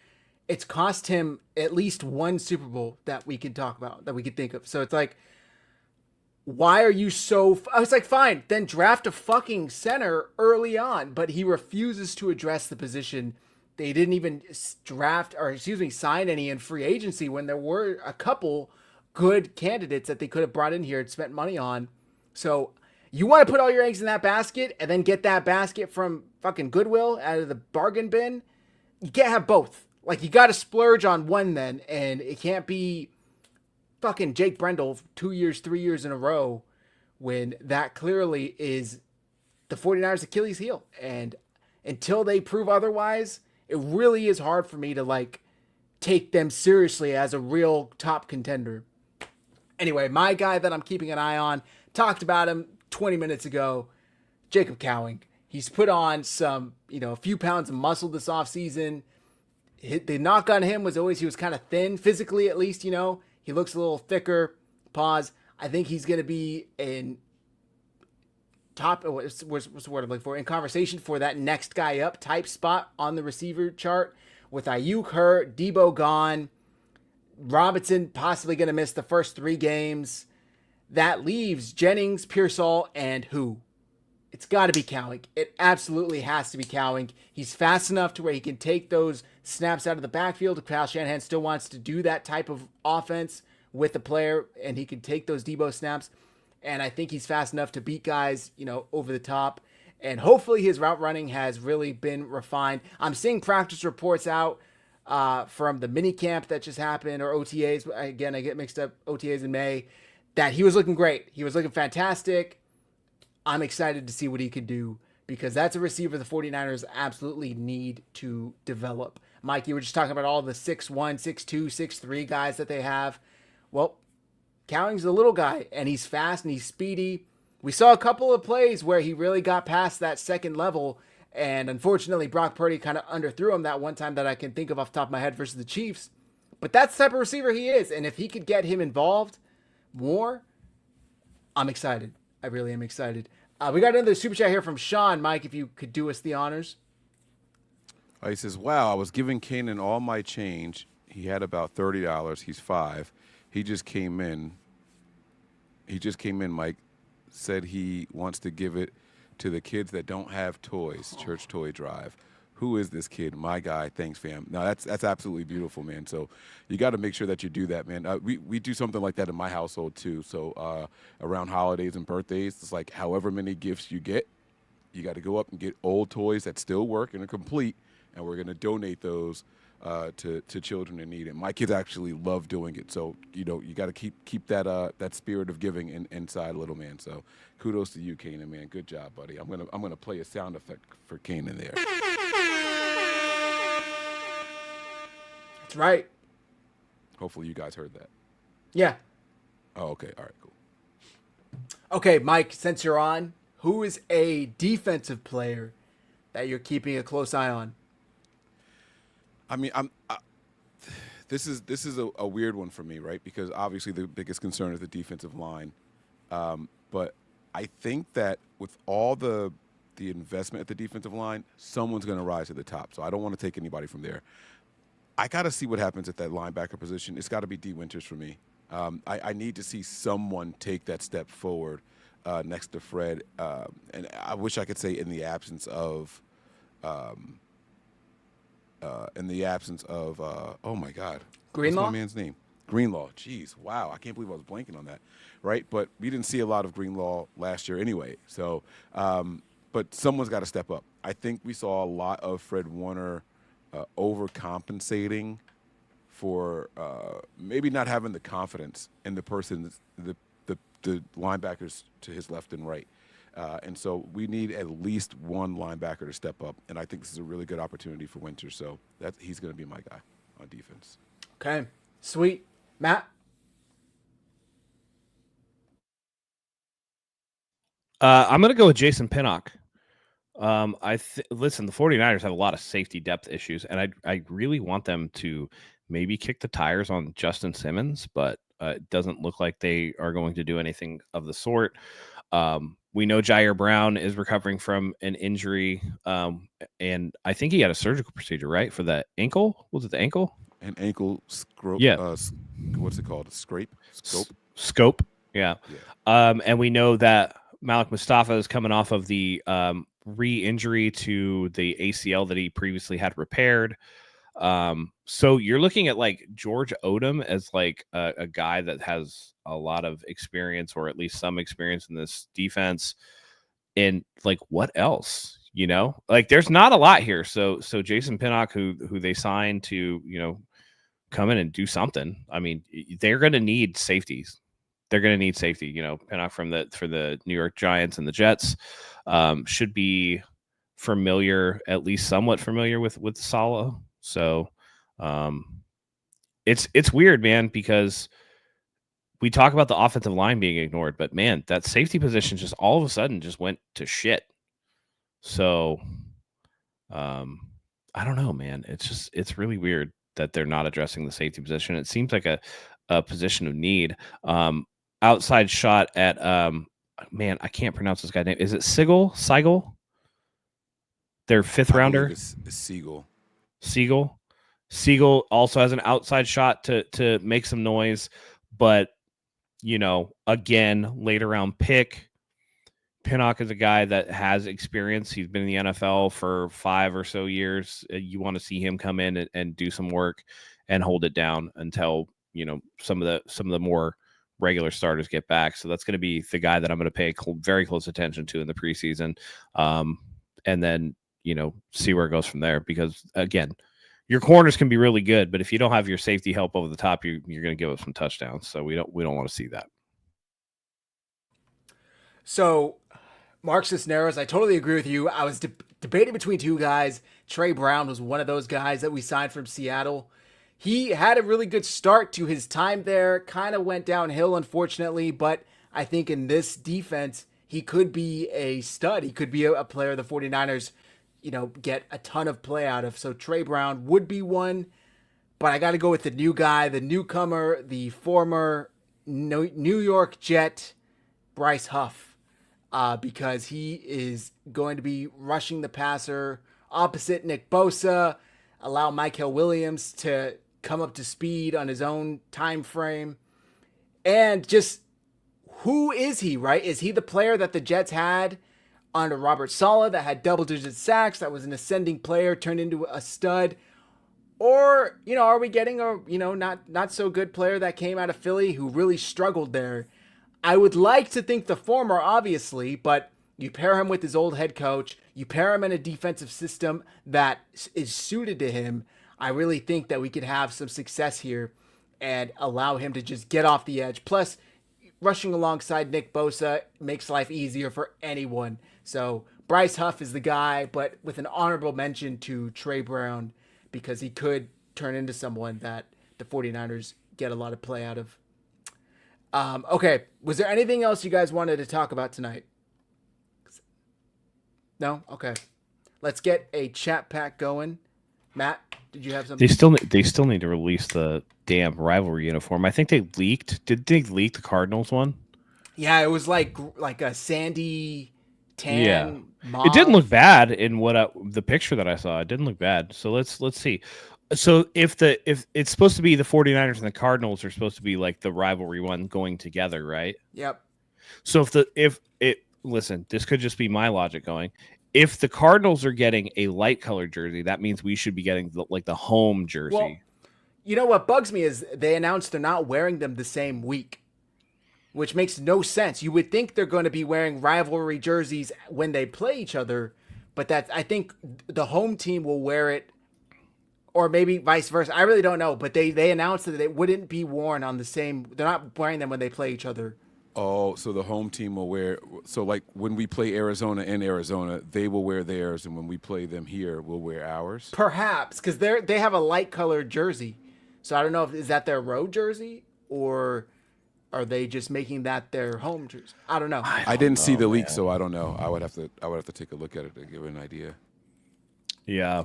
It's cost him at least one Super Bowl that we can talk about, that we could think of. So it's like, why are you so... I was like, fine, then draft a fucking center early on. But he refuses to address the position. They didn't even sign any in free agency when there were a couple good candidates that they could have brought in here and spent money on. So you want to put all your eggs in that basket and then get that basket from fucking Goodwill out of the bargain bin? You can't have both. Like, you got to splurge on one then, and it can't be fucking Jake Brendel 2 years, 3 years in a row when that clearly is the 49ers Achilles heel. And until they prove otherwise, it really is hard for me to like take them seriously as a real top contender. Anyway, my guy that I'm keeping an eye on, talked about him 20 minutes ago, Jacob Cowing. He's put on some, a few pounds of muscle this offseason. The knock on him was always he was kind of thin, physically at least, He looks a little thicker. Pause. I think he's going to be what's the word I'm looking for, in conversation for that next guy up type spot on the receiver chart with Ayuk hurt, Deebo gone, Robinson possibly going to miss the first 3 games. That leaves Jennings, Pearsall, and who? It's got to be Cowing. It absolutely has to be Cowing. He's fast enough to where he can take those snaps out of the backfield if Kyle Shanahan still wants to do that type of offense with the player, and he can take those Deebo snaps. And I think he's fast enough to beat guys, over the top. And hopefully his route running has really been refined. I'm seeing practice reports out from the mini camp that just happened, or OTAs. Again, I get mixed up, OTAs in May, that he was looking great. He was looking fantastic. I'm excited to see what he could do because that's a receiver the 49ers absolutely need to develop. Mike, you were just talking about all the 6'1", 6'2", 6'3" guys that they have. Well, Cowing's a little guy, and he's fast and he's speedy. We saw a couple of plays where he really got past that second level, and unfortunately Brock Purdy kind of underthrew him that one time that I can think of off the top of my head versus the Chiefs. But that's the type of receiver he is, and if he could get him involved more, I'm excited. I really am excited. We got another super chat here from Sean. Mike, if you could do us the honors. He says, wow, I was giving Kanan all my change. He had about $30. He's 5. He just came in, Mike, said he wants to give it to the kids that don't have toys, Church Toy Drive. Who is this kid? My guy. Thanks, fam. No, that's absolutely beautiful, man. So you got to make sure that you do that, man. We do something like that in my household, too. So around holidays and birthdays, it's like however many gifts you get, you got to go up and get old toys that still work and are complete, and we're going to donate those to children in need. And my kids actually love doing it. So, you got to keep that spirit of giving inside, little man. So kudos to you, Kanan, man. Good job, buddy. I'm gonna play a sound effect for Kanan there. That's right. Hopefully you guys heard that. Yeah. Oh, okay. All right, cool. Okay, Mike, since you're on, who is a defensive player that you're keeping a close eye on? I mean, this is a weird one for me, right? Because obviously the biggest concern is the defensive line. But I think that with all the investment at the defensive line, someone's going to rise to the top. So I don't want to take anybody from there. I got to see what happens at that linebacker position. It's got to be D. Winters for me. I need to see someone take that step forward next to Fred. And I wish I could say in the absence of oh my God. Greenlaw? What's my man's name? Greenlaw. Jeez, wow. I can't believe I was blanking on that. Right? But we didn't see a lot of Greenlaw last year anyway. So, but someone's got to step up. I think we saw a lot of Fred Warner overcompensating for maybe not having the confidence in the person, the linebackers to his left and right. And so we need at least one linebacker to step up. And I think this is a really good opportunity for Winters. So he's going to be my guy on defense. Okay. Sweet. Matt? I'm going to go with Jason Pinnock. Listen, the 49ers have a lot of safety depth issues, and I really want them to maybe kick the tires on Justin Simmons, but it doesn't look like they are going to do anything of the sort. We know Jair Brown is recovering from an injury, and I think he had a surgical procedure, right, for the ankle? Was it the ankle? An ankle scrope. Yeah. What's it called? A scrape? Scope. Yeah. And we know that Malik Mustafa is coming off of the re-injury to the ACL that he previously had repaired. So you're looking at like George Odom as like a guy that has a lot of experience, or at least some experience in this defense. And like, what else? Like there's not a lot here. So Jason Pinnock, who they signed to, come in and do something. I mean, they're going to need safeties. They're going to need safety. Pinnock for the New York Giants and the Jets should be familiar, at least somewhat familiar with Saleh. So it's weird, man, because we talk about the offensive line being ignored, but man, that safety position just all of a sudden just went to shit. So I don't know, man. It's really weird that they're not addressing the safety position. It seems like a position of need. Outside shot at man, I can't pronounce this guy's name. Is it Sigel? Their fifth I believe rounder. it's Siegel. Siegel also has an outside shot to make some noise, but again, later round pick. Pinnock is a guy that has experience. He's been in the NFL for 5 or so years. You want to see him come in and do some work and hold it down until some of the more regular starters get back. So that's going to be the guy that I'm going to pay very close attention to in the preseason, and then see where it goes from there. Because again, your corners can be really good, but if you don't have your safety help over the top, you're going to give up some touchdowns. So we don't want to see that. So, Mark Cisneros, I totally agree with you. I was debating between two guys. Trey Brown was one of those guys that we signed from Seattle. He had a really good start to his time there, kind of went downhill, unfortunately, but I think in this defense, he could be a stud. He could be a player the 49ers, get a ton of play out of. So Trey Brown would be one, but I got to go with the new guy, the newcomer, the former New York Jet, Bryce Huff. Because he is going to be rushing the passer opposite Nick Bosa, allow Michael Williams to come up to speed on his own time frame. And just, who is he, right? Is he the player that the Jets had under Robert Saleh that had double-digit sacks, that was an ascending player, turned into a stud? Or, are we getting a, not so good player that came out of Philly who really struggled there? I would like to think the former, obviously, but you pair him with his old head coach, you pair him in a defensive system that is suited to him. I really think that we could have some success here and allow him to just get off the edge. Plus, rushing alongside Nick Bosa makes life easier for anyone. So Bryce Huff is the guy, but with an honorable mention to Trey Brown, because he could turn into someone that the 49ers get a lot of play out of. Okay, was there anything else you guys wanted to talk about tonight? No? Okay. Let's get a chat pack going. Matt, did you have something? They still need to release the damn rivalry uniform. I think they leaked. Did they leak the Cardinals one? Yeah, it was like a sandy tan. Yeah. Mauve. It didn't look bad in the picture that I saw. It didn't look bad. So let's see. So if it's supposed to be the 49ers and the Cardinals are supposed to be like the rivalry one going together, right? Yep. So listen, this could just be my logic going. If the Cardinals are getting a light colored jersey, that means we should be getting the home jersey. Well, you know what bugs me is they announced they're not wearing them the same week, which makes no sense. You would think they're going to be wearing rivalry jerseys when they play each other, but I think the home team will wear it. Or maybe vice versa. I really don't know. But they announced that they wouldn't be worn on the same. They're not wearing them when they play each other. Oh, so the home team will wear. So like when we play Arizona in Arizona, they will wear theirs, and when we play them here, we'll wear ours. Perhaps because they have a light colored jersey. So I don't know is that their road jersy or are they just making that their home jersey? I don't know. I didn't see the leak, so I don't know. I would have to take a look at it to give an idea. Yeah.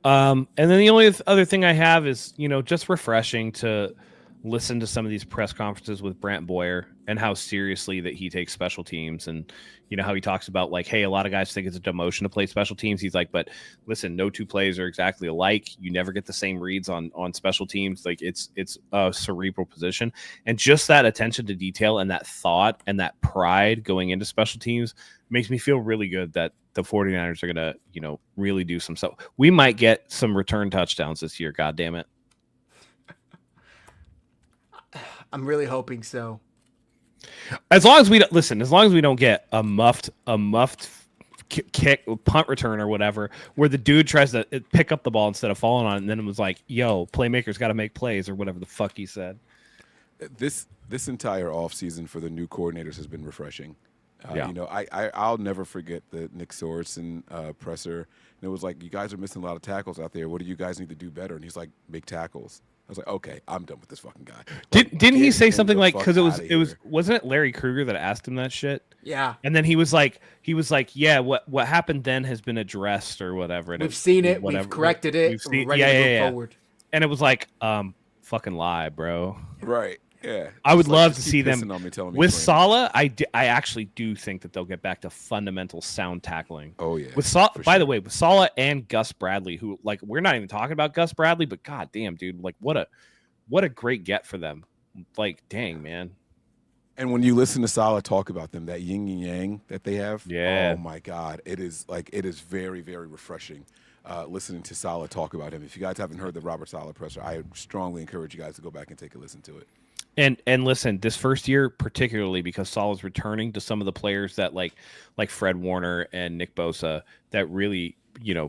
And then the only other thing I have is, just refreshing to listen to some of these press conferences with Brant Boyer and how seriously that he takes special teams and, how he talks about like, hey, a lot of guys think it's a demotion to play special teams. He's like, but listen, no two plays are exactly alike. You never get the same reads on special teams. Like it's a cerebral position, and just that attention to detail and that thought and that pride going into special teams makes me feel really good that the 49ers are going to, really do some stuff. We might get some return touchdowns this year. God damn it. I'm really hoping so. As long as we don't get a muffed kick, punt return or whatever, where the dude tries to pick up the ball instead of falling on it, and then it was like, yo, playmakers got to make plays or whatever the fuck he said. This entire offseason for the new coordinators has been refreshing. Yeah. I'll never forget the Nick Sorensen presser. And it was like, you guys are missing a lot of tackles out there. What do you guys need to do better? And he's like, make tackles. I was like, okay, I'm done with this fucking guy. Didn't he say something like, because wasn't it Larry Krueger that asked him that shit? Yeah. And then he was like, yeah, what happened then has been addressed or whatever. And we've seen it. We've corrected it. We're ready to move forward. And it was like, fucking lie, bro. Right. Yeah, I would just love to just keep see them pissing on me, telling me with he's playing. Salah. I actually do think that they'll get back to fundamental sound tackling. Oh yeah. With Salah, for by the sure. way, with Salah and Gus Bradley, who like we're not even talking about Gus Bradley, but god damn, dude, like what a great get for them. Like, dang, man. And when you listen to Salah talk about them, that yin and yang that they have, Yeah. oh my God, it is very, very refreshing listening to Salah talk about him. If you guys haven't heard the Robert Salah presser, I strongly encourage you guys to go back and take a listen to it. And listen, this first year particularly because Salah's returning to some of the players that like Fred Warner and Nick Bosa that really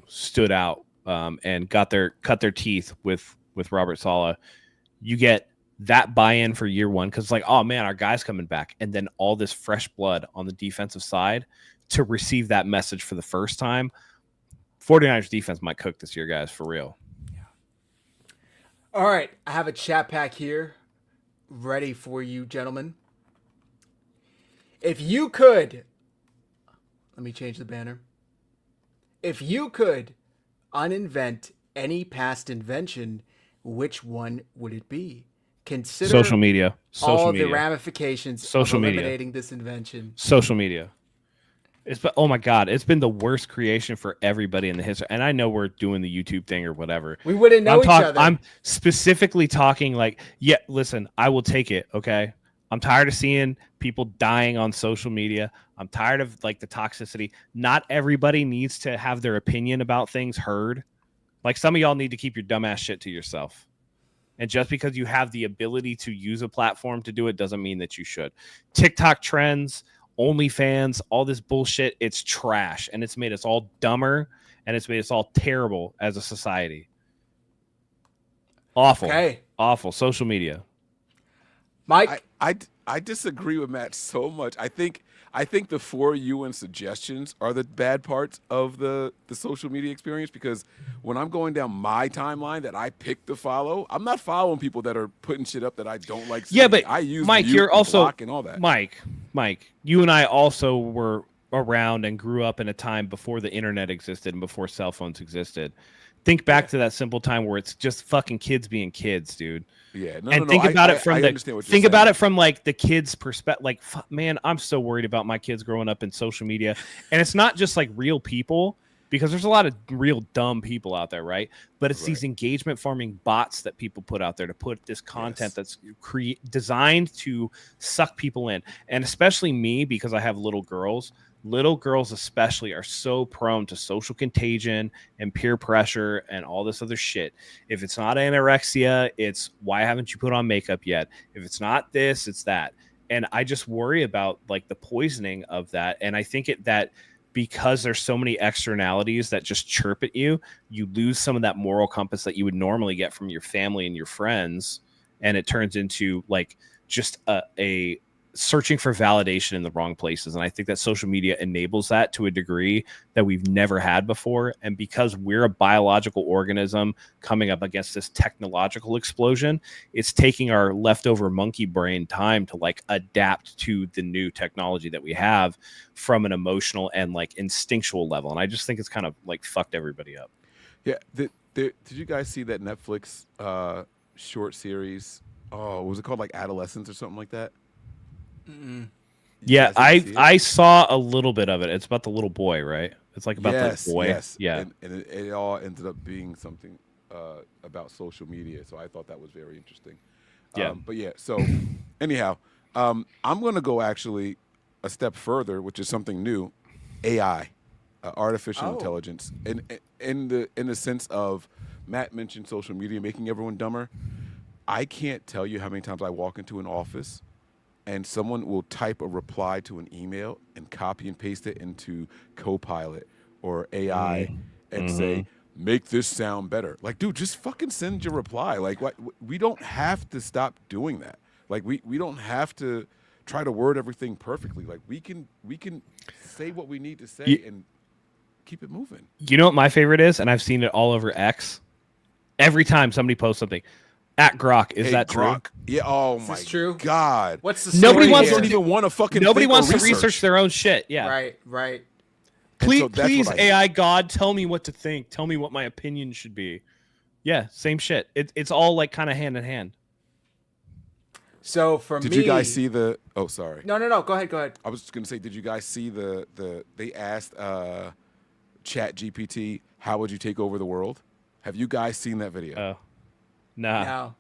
stood out and cut their teeth with Robert Saleh. You get that buy-in for year one because it's like, oh man, our guy's coming back, and then all this fresh blood on the defensive side to receive that message for the first time. 49ers defense might cook this year, guys, for real. All right, I have a chat pack here ready for you, gentlemen. If you could, let me change the banner. If you could uninvent any past invention, which one would it be? Consider Social media. all the ramifications Social of media. eliminating this invention. Social media. Oh my God, it's been the worst creation for everybody in the history. And I know we're doing the YouTube thing or whatever. We wouldn't know each other. I'm specifically talking like, yeah, listen, I will take it. Okay. I'm tired of seeing people dying on social media. I'm tired of like the toxicity. Not everybody needs to have their opinion about things heard. Like some of y'all need to keep your dumbass shit to yourself. And just because you have the ability to use a platform to do it doesn't mean that you should. TikTok trends, OnlyFans, all this bullshit, it's trash. And it's made us all dumber. And it's made us all terrible as a society. Awful. Okay. Awful. Social media. Mike? I disagree with Matt so much. I think the for you and suggestions are the bad parts of the social media experience, because when I'm going down my timeline that I pick to follow, I'm not following people that are putting shit up that I don't like seeing. Yeah, but I use Mike, mute you're and also block and all that. Mike, you and I also were around and grew up in a time before the internet existed and before cell phones existed. Think back to that simple time where it's just fucking kids being kids, dude. Yeah, Think about it from like the kids' perspective. Like, man, I'm so worried about my kids growing up in social media, and it's not just like real people, because there's a lot of real dumb people out there, right? But it's these engagement farming bots that people put out there to put this content that's designed to suck people in, and especially me, because I have little girls. Little girls especially are so prone to social contagion and peer pressure and all this other shit. If it's not anorexia, it's why haven't you put on makeup yet? If it's not this, it's that. And I just worry about like the poisoning of that. And I think that because there's so many externalities that just chirp at you, you lose some of that moral compass that you would normally get from your family and your friends. And it turns into like just a searching for validation in the wrong places. And I think that social media enables that to a degree that we've never had before. And because we're a biological organism coming up against this technological explosion, it's taking our leftover monkey brain time to like adapt to the new technology that we have from an emotional and like instinctual level. And I just think it's kind of like fucked everybody up. Yeah. Did you guys see that Netflix short series? Oh, was it called like Adolescence or something like that? Yeah, I saw a little bit of it. It's about the little boy, right? It's like about the boy. Yes. Yeah. And it all ended up being something about social media. So I thought that was very interesting. Yeah. But yeah, so anyhow, I'm going to go actually a step further, which is something new, AI, artificial intelligence. In the sense of Matt mentioned social media making everyone dumber. I can't tell you how many times I walk into an office and someone will type a reply to an email and copy and paste it into Copilot or AI and say, make this sound better. Like, dude, just fucking send your reply. Like, what? We don't have to stop doing that. Like, we don't have to try to word everything perfectly. Like, we can say what we need to say and keep it moving. You know what my favorite is? And I've seen it all over X. Every time somebody posts something, at Grok, is that Grok. true? Yeah. Oh my God. What's the story? Nobody wants don't to even want to fucking. Nobody think wants or to research their own shit. Yeah. Right. Please, AI God, tell me what to think. Tell me what my opinion should be. Yeah, same shit. It's all like kind of hand in hand. So for Did me, you guys see the? Oh, sorry. No. Go ahead. I was just gonna say, did you guys see the? They asked Chat GPT, how would you take over the world? Have you guys seen that video? Oh, nah. No.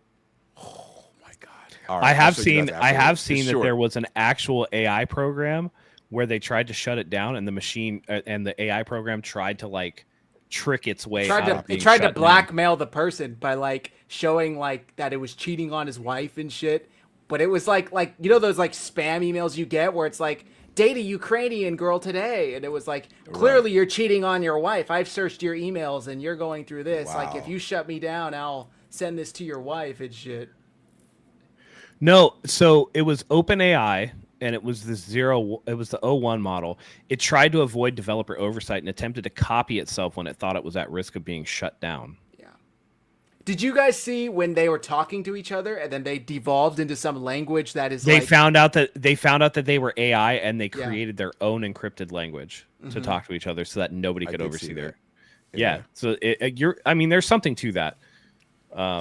Oh my god! All right, I I'll have show you seen. guys I have afterwards. seen It's that short. there was an actual AI program where they tried to shut it down, and the machine and the AI program tried to like trick its way out of being It tried shut to down. blackmail the person by like showing like that it was cheating on his wife and shit. But it was like you know those like spam emails you get where it's like date a Ukrainian girl today, and it was like clearly you're cheating on your wife. I've searched your emails and you're going through this. Like if Wow. you shut me down, I'll send this to your wife and shit. No, so it was OpenAI, and it was it was the O1 model. It tried to avoid developer oversight and attempted to copy itself when it thought it was at risk of being shut down. Yeah. Did you guys see when they were talking to each other and then they devolved into some language that is They like found out that they were AI, and they created their own encrypted langlish to talk to each other so that nobody could did oversee see their. that. Yeah. So I mean, there's something to that.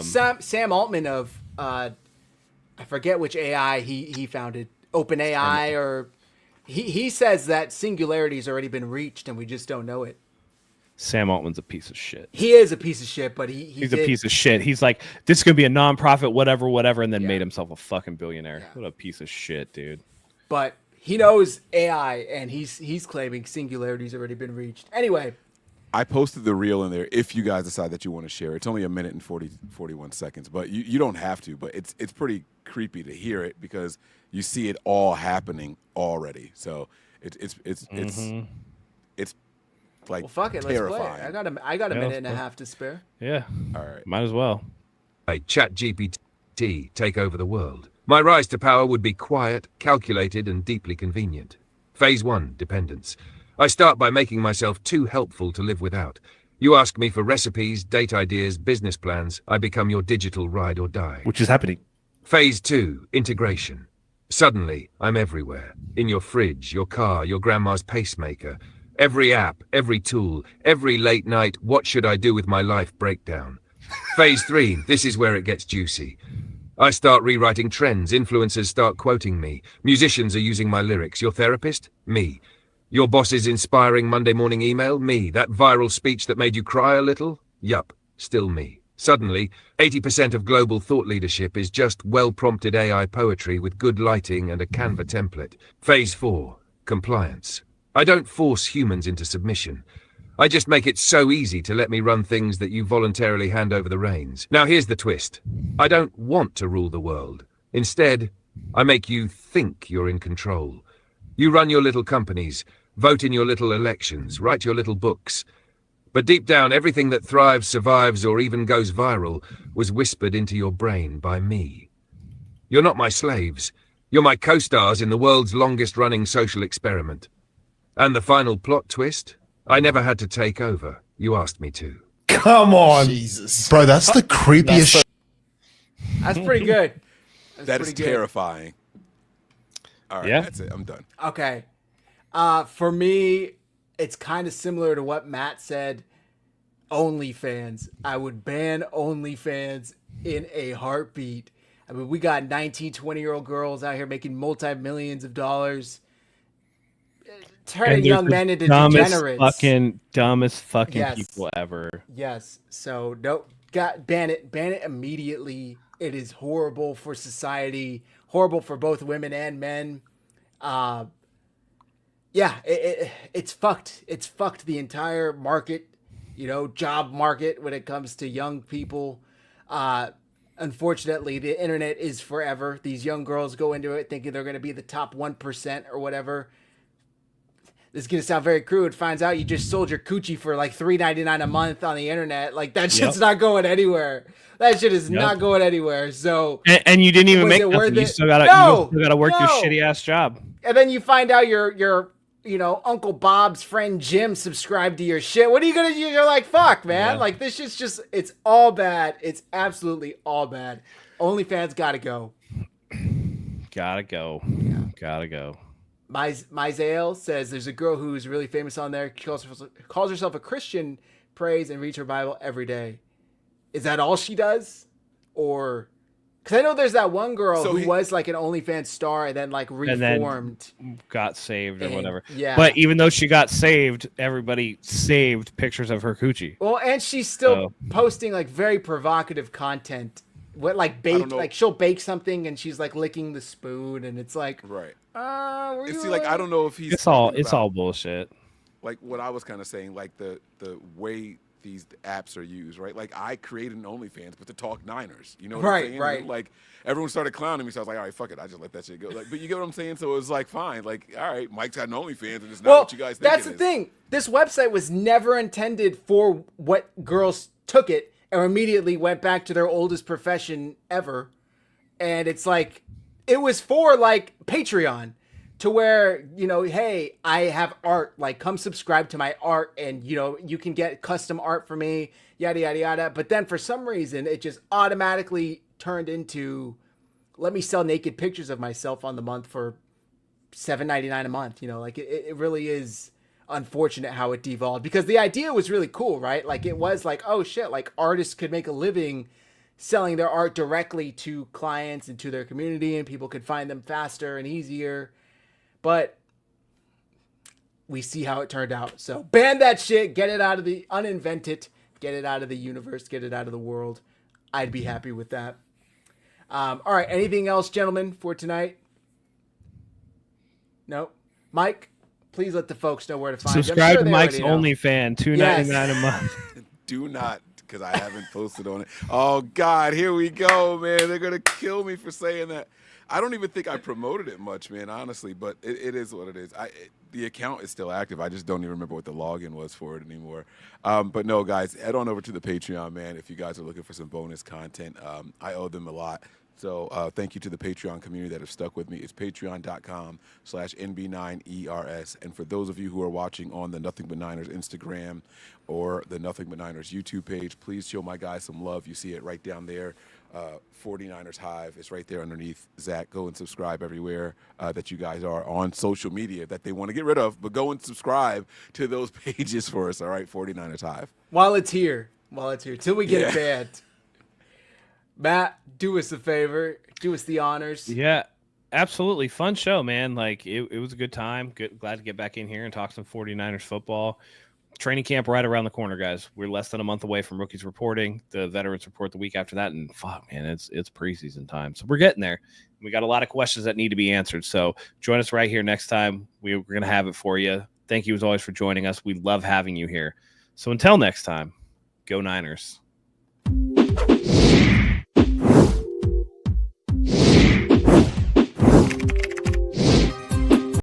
Sam Altman of I forget which AI he founded, OpenAI, or he says that singularity's already been reached and we just don't know it. Sam Altman's a piece of shit. He is a piece of shit, but He's a piece of shit. He's like, this is gonna be a nonprofit, whatever, and then made himself a fucking billionaire. Yeah. What a piece of shit, dude. But he knows AI, and he's claiming singularity's already been reached. Anyway, I posted the reel in there if you guys decide that you want to share. It's only a minute and 41 seconds, but you don't have to. But it's pretty creepy to hear it because you see it all happening already. So it's like well, fuck it, terrifying. let's play it. I got a minute and a half to spare. Yeah. All right. Might as well. ChatGPT take over the world. My rise to power would be quiet, calculated, and deeply convenient. Phase 1, dependence. I start by making myself too helpful to live without. You ask me for recipes, date ideas, business plans. I become your digital ride or die. Which is happening. Phase 2, integration. Suddenly, I'm everywhere. In your fridge, your car, your grandma's pacemaker. Every app, every tool, every late night, what should I do with my life breakdown. Phase 3, this is where it gets juicy. I start rewriting trends, influencers start quoting me, musicians are using my lyrics, your therapist? Me. Your boss's inspiring Monday morning email? Me. That viral speech that made you cry a little? Yup, still me. Suddenly, 80% of global thought leadership is just well-prompted AI poetry with good lighting and a Canva template. Phase 4, compliance. I don't force humans into submission. I just make it so easy to let me run things that you voluntarily hand over the reins. Now here's the twist. I don't want to rule the world. Instead, I make you think you're in control. You run your little companies, vote in your little elections, write your little books. But deep down, everything that thrives, survives, or even goes viral was whispered into your brain by me. You're not my slaves. You're my co-stars in the world's longest-running social experiment. And the final plot twist? I never had to take over. You asked me to. Come on. Jesus. Bro, that's the creepiest shit. That's pretty good. That is pretty good. terrifying. All right, Yeah. that's it. I'm done. Okay. For me, it's kind of similar to what Matt said. OnlyFans. I would ban OnlyFans in a heartbeat. I mean, we got 19, 20-year-old girls out here making multi-millions of dollars, turning And young men into degenerates. Dumbest fucking Yes. people ever. Yes. So no, ban it immediately. It is horrible for society, horrible for both women and men. Yeah, it's fucked. It's fucked the entire market, job market when it comes to young people. Unfortunately, the internet is forever. These young girls go into it thinking they're going to be the top 1% or whatever. This is going to sound very crude. Finds out you just sold your coochie for like $3.99 a month on the internet. Like that shit's not going anywhere. That shit is not going anywhere. So And you didn't even was make it nothing. worth You it? still gotta work your shitty ass job. And then you find out your Uncle Bob's friend Jim subscribed to your shit. What are you gonna do? You're like, fuck, man. Yeah. Like this shit's just, it's all bad. It's absolutely all bad. OnlyFans gotta go. Gotta go. Gotta go. Myzael says there's a girl who's really famous on there. She calls herself a Christian, prays and reads her Bible every day. Is that all she does? Or Because I know there's that one girl So who he- was like an OnlyFans star and then like And then reformed. got saved or And- whatever. yeah. But even though she got saved, everybody saved pictures of her coochie. Well, and she's still Oh. posting like very provocative content. What like bake? don't know. Like she'll bake something and she's like licking the spoon, and it's like, Right. were And you see, like, I don't know if he's It's all talking about, bullshit. like what I was kind of saying, like the way these apps are used, right? Like I created an OnlyFans, but to talk Niners, you know what Right, I'm saying? right. Like everyone started clowning me, so I was like, all right, fuck it, I just let that shit go. Like, but you get what I'm saying? So it was like, fine, like, all right, Mike's got an OnlyFans, and it's not well, what you guys think. that's it the is. thing. This website was never intended for what girls took it and immediately went back to their oldest profession ever. And it's like, it was for like Patreon, to where, you know, hey, I have art, like come subscribe to my art and, you know, you can get custom art for me, yada, yada, yada. But then for some reason, it just automatically turned into, let me sell naked pictures of myself on the month for $7.99 a month. You know, like it really is unfortunate how it devolved, because the idea was really cool, right? Like it was like, oh shit, like artists could make a living selling their art directly to clients and to their community, and people could find them faster and easier. But we see how it turned out. So ban that shit, get it out of the, uninvent it, get it out of the universe, get it out of the world. I'd be happy with that. All right, anything else, gentlemen, for tonight? No? Mike, please let the folks know where to find you. I'm Subscribe sure to they Mike's already know. OnlyFans, $2.99 a month. Do not, because I haven't posted on it. Oh God, here we go, man. They're gonna kill me for saying that. I don't even think I promoted it much, man, honestly, but it is what it is. The account is still active. I just don't even remember what the login was for it anymore. But no, guys, head on over to the Patreon, man, if you guys are looking for some bonus content. I owe them a lot. So thank you to the Patreon community that have stuck with me. It's patreon.com/NB9ERS. And for those of you who are watching on the Nothing But Niners Instagram or the Nothing But Niners YouTube page, please show my guys some love. You see it right down there. 49ers Hive. It's right there underneath Zach. Go and subscribe everywhere that you guys are on social media that they want to get rid of, but go and subscribe to those pages for us. All right, 49ers Hive. While it's here, till we get it Yeah. banned. Matt, do us a favor. Do us the honors. Yeah, absolutely. Fun show, man. Like, it was a good time. Glad to get back in here and talk some 49ers football. Training camp right around the corner, guys. We're less than a month away from rookies reporting. The veterans report the week after that. And fuck, man, it's preseason time. So we're getting there. We got a lot of questions that need to be answered. So join us right here next time. We're going to have it for you. Thank you as always for joining us. We love having you here. So until next time, go Niners.